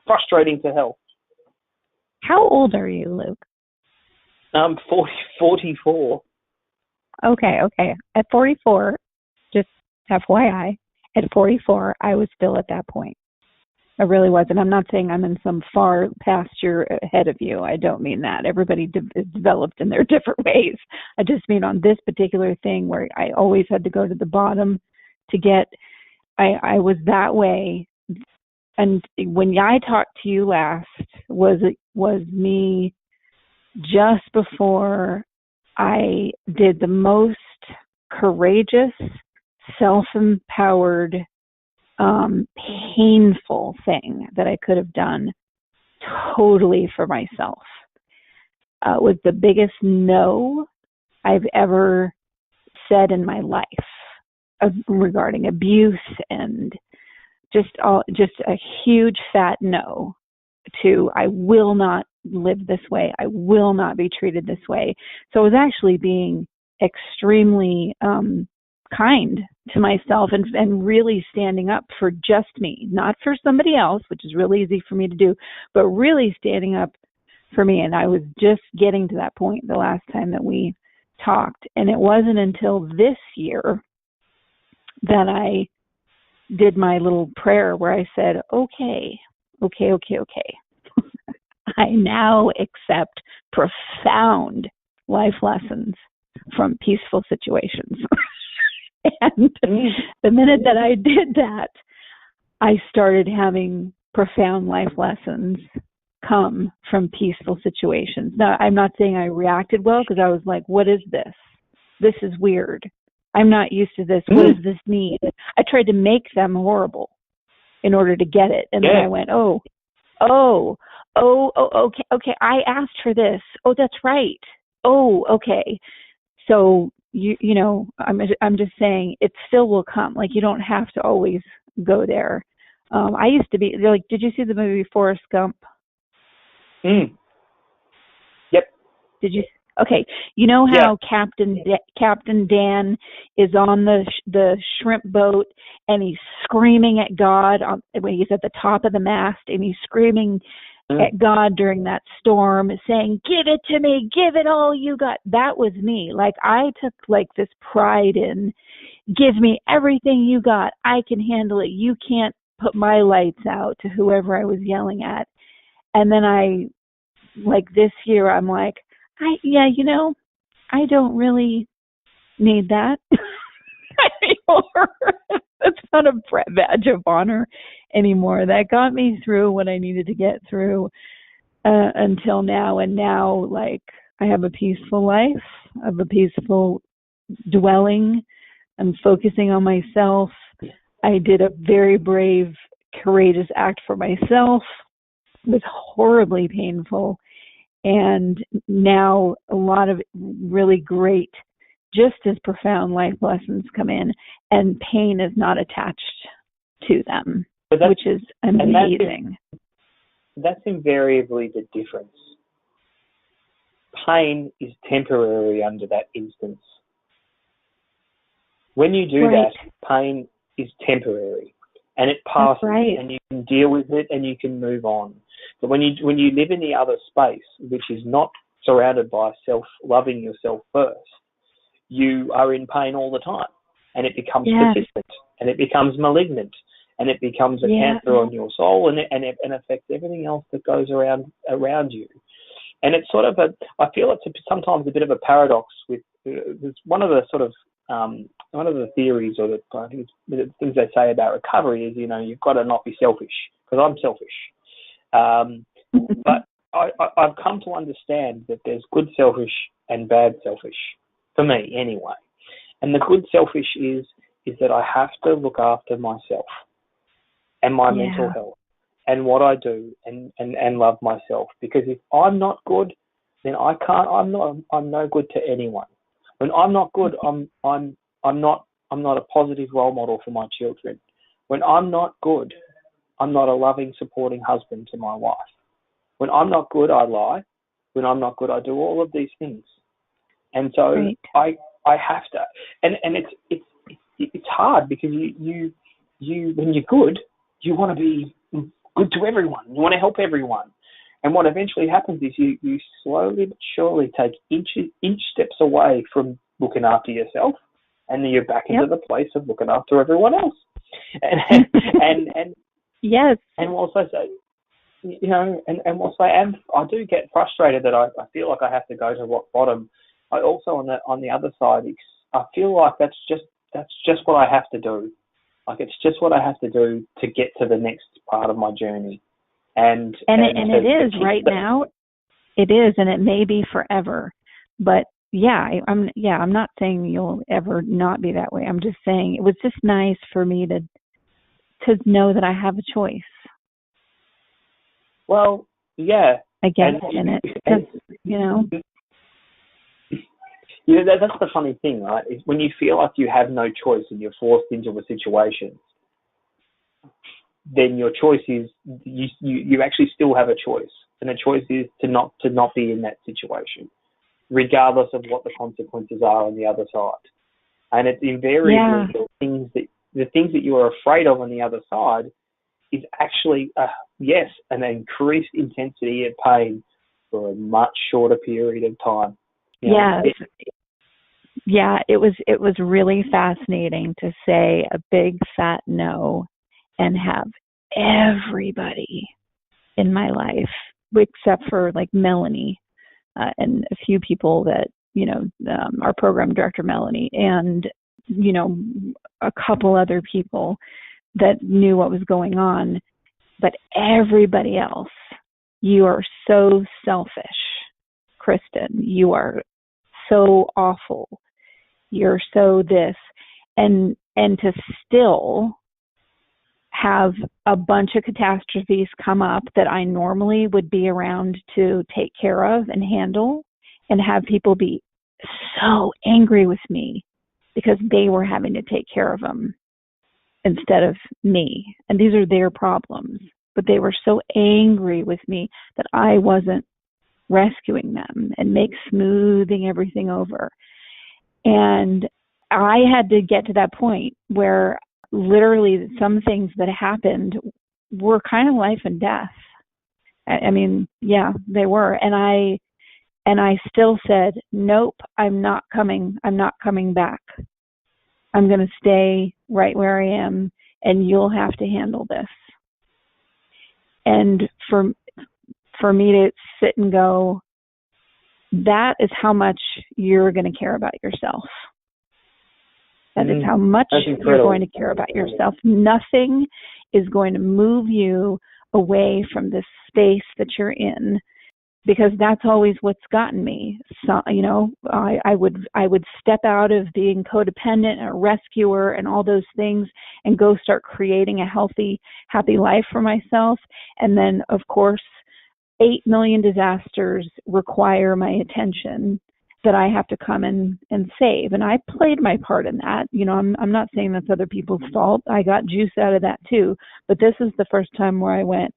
D: frustrating to hell.
C: How old are you, Luke?
D: I'm 44.
C: Okay. At 44, just FYI, at 44, I was still at that point. I really was. And I'm not saying I'm in some far pasture ahead of you. I don't mean that. Everybody is developed in their different ways. I just mean on this particular thing where I always had to go to the bottom to get, I was that way. And when I talked to you last, was me just before I did the most courageous, self-empowered, painful thing that I could have done totally for myself. Was the biggest no I've ever said in my life regarding abuse, and just a huge fat no to I will not live this way. I will not be treated this way. So I was actually being extremely kind to myself and really standing up for just me, not for somebody else, which is really easy for me to do, but really standing up for me. And I was just getting to that point the last time that we talked. And it wasn't until this year that I did my little prayer where I said, okay. I now accept profound life lessons from peaceful situations. And the minute that I did that, I started having profound life lessons come from peaceful situations. Now, I'm not saying I reacted well because I was like, what is this? This is weird. I'm not used to this. What does this mean? I tried to make them horrible in order to get it. And then I went, okay. I asked for this. Oh, that's right. Oh, okay. So you know, I'm just saying it still will come. Like you don't have to always go there. I used to be like, did you see the movie Forrest Gump?
D: Yep.
C: Did you? Okay. You know how Captain Dan is on the shrimp boat and he's screaming at God when he's at the top of the mast, and he's screaming at God during that storm, saying, give it to me, give it all you got. That was me. Like I took like this pride in, give me everything you got. I can handle it. You can't put my lights out, to whoever I was yelling at. And then this year, I'm like, I don't really need that anymore. That's not a badge of honor anymore. That got me through what I needed to get through until now. And now, like, I have a peaceful life. I have a peaceful dwelling. I'm focusing on myself. I did a very brave, courageous act for myself. It was horribly painful. And now a lot of really great, just as profound life lessons come in, and pain is not attached to them, which is amazing.
D: That's invariably the difference. Pain is temporary under that instance. When you do that, pain is temporary, and it passes, and you can deal with it, and you can move on. But when you live in the other space, which is not surrounded by loving yourself first, you are in pain all the time, and it becomes persistent, and it becomes malignant, and it becomes a cancer on your soul, and it affects everything else that goes around you. And it's sort of I feel it's sometimes a bit of a paradox with one of the theories, or I think the things they say about recovery is, you've got to not be selfish, because I'm selfish. But I've come to understand that there's good selfish and bad selfish, for me anyway. And the good selfish is is that I have to look after myself and my mental health and what I do and love myself. Because if I'm not good, then I'm no good to anyone. When I'm not good, I'm not a positive role model for my children. When I'm not good, I'm not a loving, supporting husband to my wife. When I'm not good, I lie. When I'm not good, I do all of these things. And so I have to, and it's hard because you when you're good, you want to be good to everyone. You want to help everyone. And what eventually happens is you slowly but surely take inch steps away from looking after yourself, and then you're back into the place of looking after everyone else. And
C: yes.
D: And also say, and whilst I do get frustrated that I feel like I have to go to rock bottom, I also on the other side, I feel like that's just what I have to do. Like it's just what I have to do to get to the next part of my journey. And
C: it is right now. It is, and it may be forever. But I'm not saying you'll ever not be that way. I'm just saying it was just nice for me to know that I have a choice.
D: Well, yeah.
C: I get it in it, because
D: that's the funny thing, right? Is when you feel like you have no choice and you're forced into a situation, then your choice is you actually still have a choice, and the choice is to not be in that situation, regardless of what the consequences are on the other side. And it's invariably the things that you are afraid of on the other side is actually an increased intensity of pain for a much shorter period of time.
C: It was really fascinating to say a big fat no and have everybody in my life, except for like Melanie and a few people that, our program director Melanie and, a couple other people that knew what was going on. But everybody else, you are so selfish, Kristin. You are so awful. You're so this. And to still have a bunch of catastrophes come up that I normally would be around to take care of and handle, and have people be so angry with me because they were having to take care of them instead of me. And these are their problems. But they were so angry with me that I wasn't rescuing them and smoothing everything over. And I had to get to that point where literally some things that happened were kind of life and death. I mean, they were. And I still said, nope, I'm not coming back. I'm going to stay right where I am, and you'll have to handle this. And for me to sit and go, that is how much you're going to care about yourself. That is how much you're going to care about yourself. Nothing is going to move you away from this space that you're in, because that's always what's gotten me. So, I would step out of being codependent and a rescuer and all those things and go start creating a healthy, happy life for myself. And then, of course, 8 million disasters require my attention that I have to come and save. And I played my part in that. I'm not saying that's other people's fault. I got juice out of that too. But this is the first time where I went,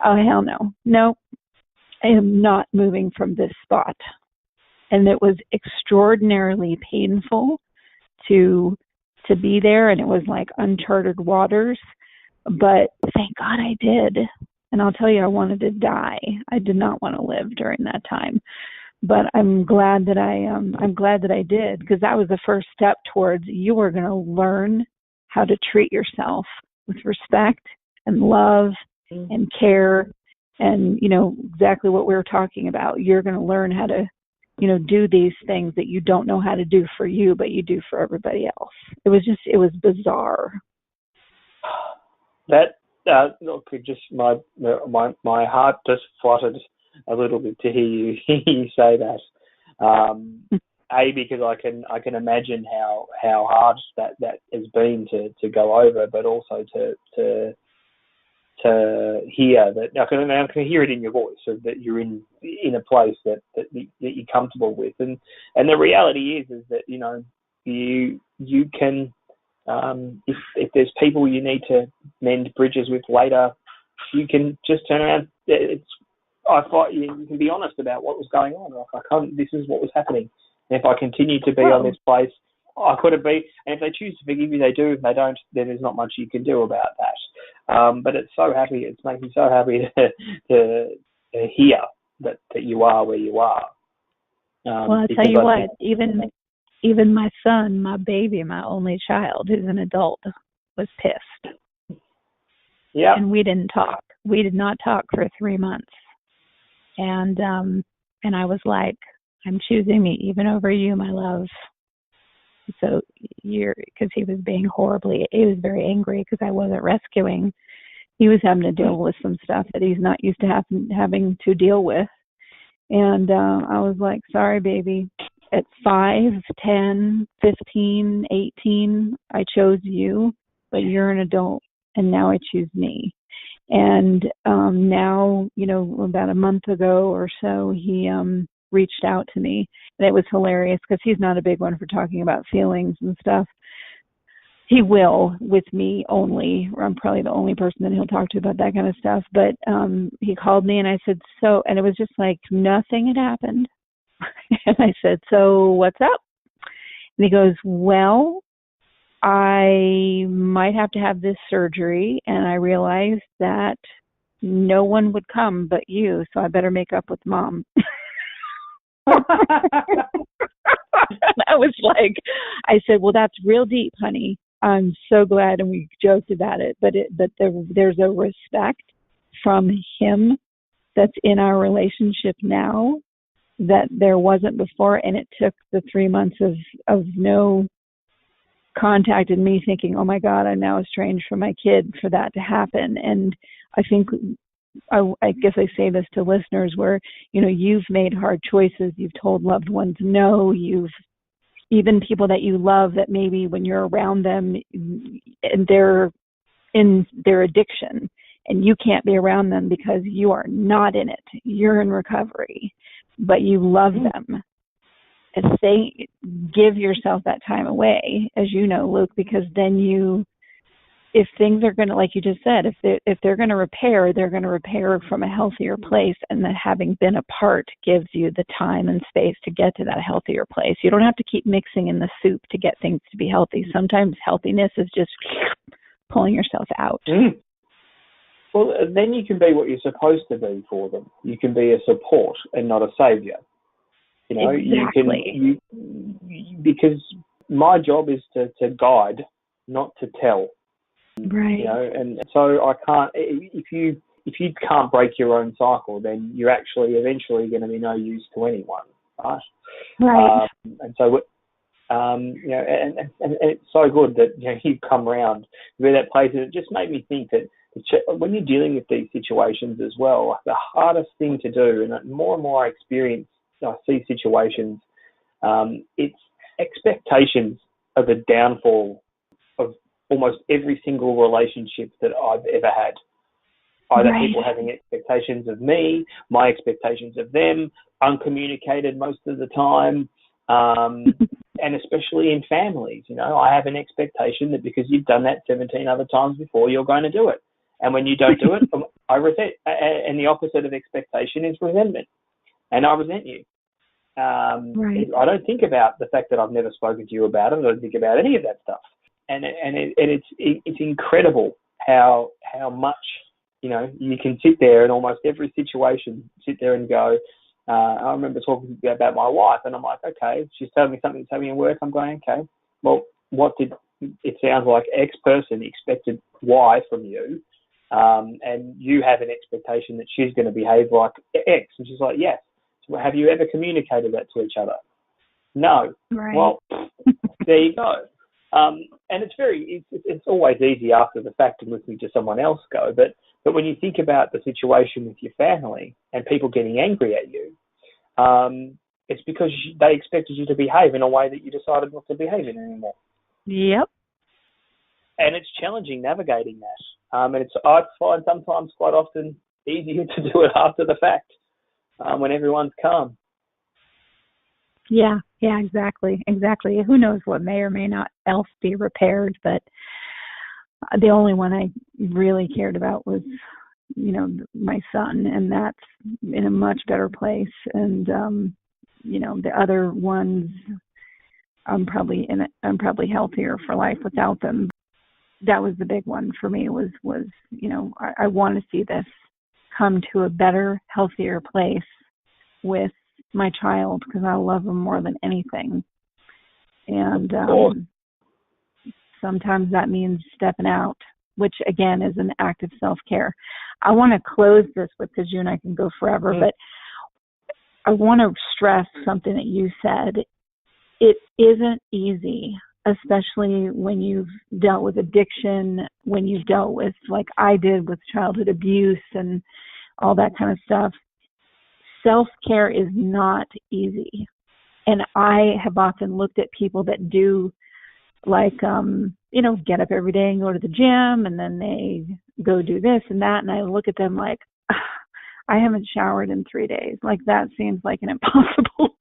C: oh, hell no. No, I am not moving from this spot. And it was extraordinarily painful to be there, and it was like uncharted waters. But thank God I did. And I'll tell you, I wanted to die. I did not want to live during that time. But I'm glad that I did, because that was the first step towards you are going to learn how to treat yourself with respect and love and care. And, exactly what we were talking about. You're going to learn how to, do these things that you don't know how to do for you, but you do for everybody else. It was bizarre.
D: That, look, just my heart just fluttered a little bit to hear you say that. because I can imagine how hard that has been to go over, but also to hear that. I can hear it in your voice, so that you're in a place that you're comfortable with, and the reality is that you can, if there's people you need to mend bridges with later, you can just turn around. I thought you can be honest about what was going on. Like, this is what was happening. And if I continue to be on this place, I could have been. And if they choose to forgive you, they do. If they don't, then there's not much you can do about that. But it's making me so happy to hear that you are where you are.
C: Well, I'll tell you what, even my son, my baby, my only child, who's an adult, was pissed.
D: Yeah.
C: And we didn't talk. We did not talk for 3 months. And I was like, I'm choosing me even over you, my love. So because he was very angry because I wasn't rescuing. He was having to deal with some stuff that he's not used to having to deal with. And I was like, sorry, baby. At 5, 10, 15, 18, I chose you, but you're an adult, and now I choose me. And now, about a month ago or so, he reached out to me. And it was hilarious because he's not a big one for talking about feelings and stuff. He will with me only. I'm probably the only person that he'll talk to about that kind of stuff. But he called me and I said, and it was just like nothing had happened. And I said, so what's up? And he goes, well, I might have to have this surgery, and I realized that no one would come but you, so I better make up with Mom. I was like, I said, well, that's real deep, honey. I'm so glad, and we joked about it, but there's a respect from him that's in our relationship now that there wasn't before, and it took the 3 months of no contact and me thinking, oh my God, I'm now estranged from my kid, for that to happen. And I think, I guess I say this to listeners where, you've made hard choices. You've told loved ones no. You've even people that you love that maybe when you're around them and they're in their addiction and you can't be around them because you are not in it. You're in recovery, but you love them. Give yourself that time away, as you know, Luke, because then if things are going to, like you just said, if they're going to repair, they're going to repair from a healthier place, and that having been apart gives you the time and space to get to that healthier place. You don't have to keep mixing in the soup to get things to be healthy. Sometimes healthiness is just pulling yourself out.
D: Mm. Well, then you can be what you're supposed to be for them. You can be a support and not a savior.
C: Exactly.
D: Because my job is to guide, not to tell.
C: Right.
D: And so I can't. If you can't break your own cycle, then you're actually eventually going to be no use to anyone, right?
C: Right.
D: And so, and it's so good that you've come around to that place, and it just made me think that when you're dealing with these situations as well, the hardest thing to do, and more and more I see situations, it's expectations of the downfall of almost every single relationship that I've ever had. Either people having expectations of me, my expectations of them, uncommunicated most of the time, and especially in families. I have an expectation that because you've done that 17 other times before, you're going to do it. And when you don't do it, I resent. And the opposite of expectation is resentment. And I resent you. I don't think about the fact that I've never spoken to you about it. I don't think about any of that stuff. And it's incredible how much you can sit there in almost every situation, sit there and go. I remember talking about my wife, and I'm like, okay, she's telling me something that's happening at work. I'm going, okay, well, it sounds like X person expected Y from you, and you have an expectation that she's going to behave like X, and she's like, yes. So have you ever communicated that to each other? No.
C: Right.
D: Well, there you go. And it's always easy after the fact and listening to someone else go, but when you think about the situation with your family and people getting angry at you, it's because they expected you to behave in a way that you decided not to behave in anymore.
C: Yep.
D: And it's challenging navigating that. And I find sometimes, quite often, easier to do it after the fact, when everyone's calm.
C: Yeah, exactly. Who knows what may or may not else be repaired, but the only one I really cared about was, my son, and that's in a much better place. And, the other ones, I'm probably healthier for life without them. That was the big one for me was I want to see this come to a better, healthier place with my child, because I love him more than anything. And sometimes that means stepping out, which again is an act of self-care. I want to close this with, because you and I can go forever, but I want to stress something that you said. It isn't easy, especially when you've dealt with addiction, when you've dealt with, like I did, with childhood abuse and all that kind of stuff. Self-care is not easy. And I have often looked at people that do, like, get up every day and go to the gym, and then they go do this and that. And I look at them like, I haven't showered in 3 days. Like, that seems like an impossible.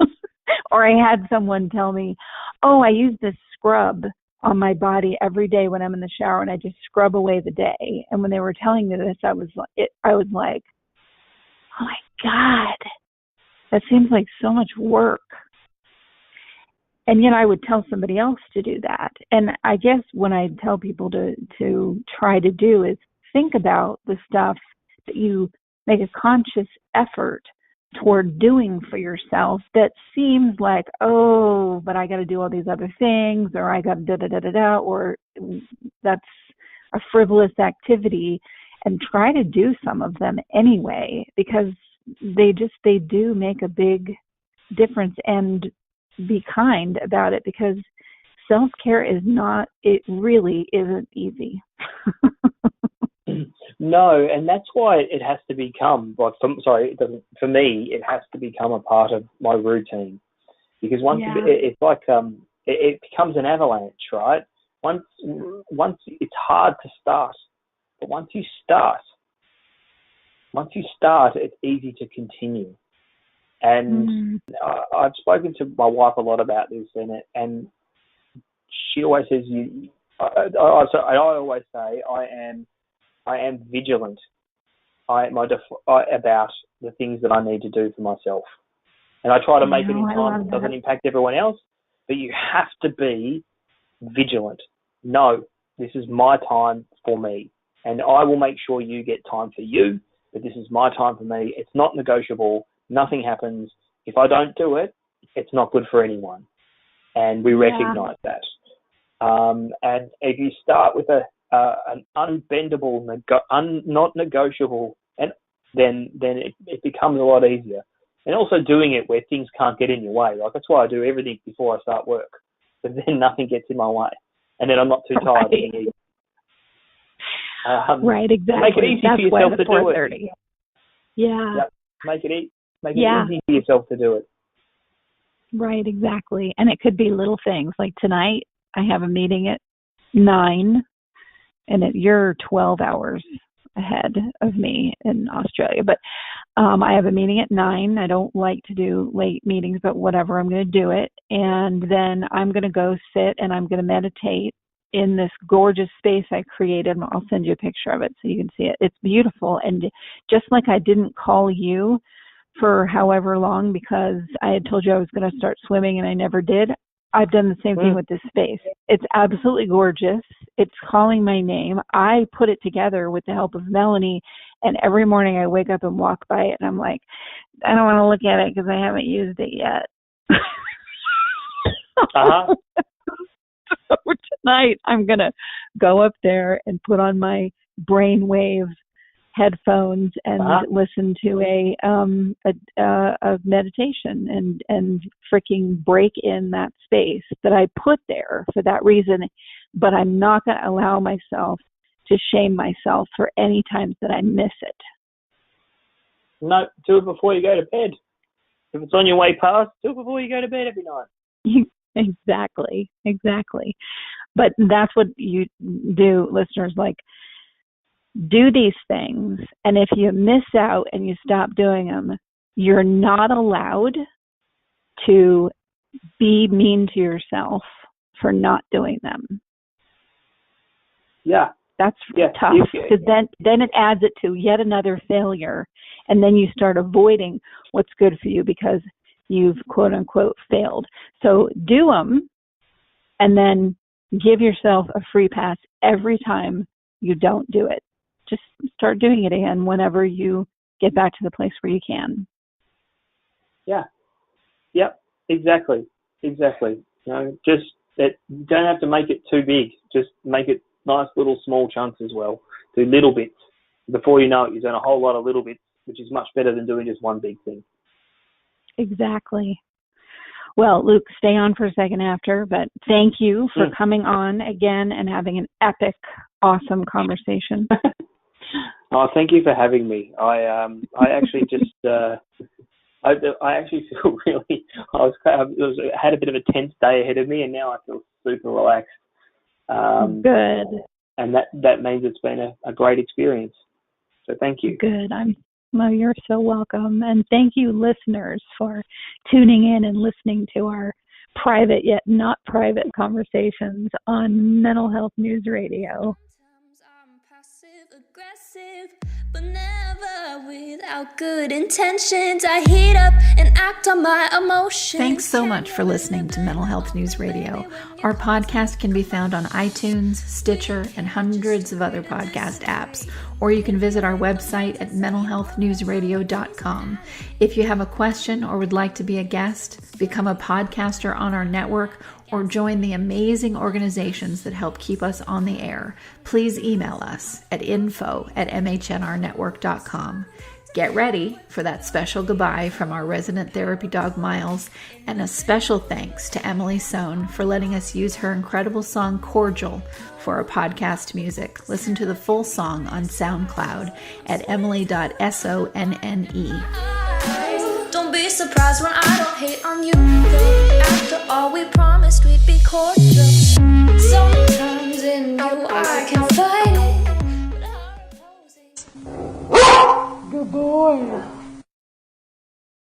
C: Or I had someone tell me, I use this scrub on my body every day when I'm in the shower, and I just scrub away the day. And when they were telling me this, I was like, oh my God, that seems like so much work. And yet I would tell somebody else to do that. And I guess when I tell people to try to do is think about the stuff that you make a conscious effort toward doing for yourself that seems like, but I got to do all these other things, or I got to or that's a frivolous activity, and try to do some of them anyway, because they do make a big difference. And be kind about it, because self-care it really isn't easy.
D: No, and that's why it has to become, for me, it has to become a part of my routine. Because it's like, it becomes an avalanche, right? Once it's hard to start, but once you start, it's easy to continue. And I've spoken to my wife a lot about this, and she always says, I always say, I am vigilant. About the things that I need to do for myself, and I try to make it in time that doesn't impact everyone else. But you have to be vigilant. No, this is my time for me, and I will make sure you get time for you. But this is my time for me. It's not negotiable. Nothing happens. If I don't do it, it's not good for anyone. And we recognize that. And if you start with an unbendable, not negotiable, and then it becomes a lot easier. And also doing it where things can't get in your way. Like, that's why I do everything before I start work. But then nothing gets in my way. And then I'm not too tired in the evening.
C: Right, exactly.
D: Make it easy for yourself to do it.
C: Yeah.
D: Yep. Make it easy for yourself to do it.
C: Right, exactly. And it could be little things. Like tonight, I have a meeting at 9, and you're 12 hours ahead of me in Australia. But I have a meeting at 9. I don't like to do late meetings, but whatever, I'm going to do it. And then I'm going to go sit and I'm going to meditate in this gorgeous space I created. I'll send you a picture of it so you can see it. It's beautiful. And just like I didn't call you for however long because I had told you I was going to start swimming and I never did, I've done the same thing with this space. It's absolutely gorgeous. It's calling my name. I put it together with the help of Melanie, and every morning I wake up and walk by it, and I'm like, I don't want to look at it because I haven't used it yet. So tonight I'm going to go up there and put on my brainwave headphones and listen to a meditation and freaking break in that space that I put there for that reason. But I'm not going to allow myself to shame myself for any times that I miss it.
D: No, do it before you go to bed. if it's on your way past, do it before you go to bed every night.
C: Exactly. But that's what you do, listeners. Like, do these things, and if you miss out and you stop doing them, you're not allowed to be mean to yourself for not doing them.
D: Yeah.
C: That's tough, because then it adds it to yet another failure, and then you start avoiding what's good for you because you've quote unquote failed. So do them, and then give yourself a free pass every time you don't do it. Just start doing it again whenever you get back to the place where you can.
D: Yeah. Yep. Exactly. Just don't have to make it too big. Just make it nice little small chunks as well. Do little bits. Before you know it, you've done a whole lot of little bits, which is much better than doing just one big thing.
C: Exactly. Well, Luke, stay on for a second after, but thank you for coming on again and having an epic, awesome conversation.
D: Oh, thank you for having me. I actually just I actually feel really I had a bit of a tense day ahead of me, and now I feel super relaxed.
C: Good.
D: And that means it's been a great experience. So thank you.
C: Good. You're so welcome. And thank you, listeners, for tuning in and listening to our private yet not private conversations on Mental Health News Radio.
A: I'm passive aggressive, but never without good intentions. I heat up and act on my emotions.
B: Thanks so much for listening to Mental Health News Radio. Our podcast can be found on iTunes, Stitcher, and hundreds of other podcast apps, or you can visit our website at mentalhealthnewsradio.com. If you have a question or would like to be a guest, become a podcaster on our network, or join the amazing organizations that help keep us on the air, please email us at info@mhnrnetwork.com. Get ready for that special goodbye from our resident therapy dog, Miles, and a special thanks to Emily Sohn for letting us use her incredible song, Cordial, for our podcast music. Listen to the full song on SoundCloud at emily.sonne.
A: Don't be surprised when I don't hate on you. After all, we promised we'd be cordial. Sometimes in you I can fight it.
C: Good boy.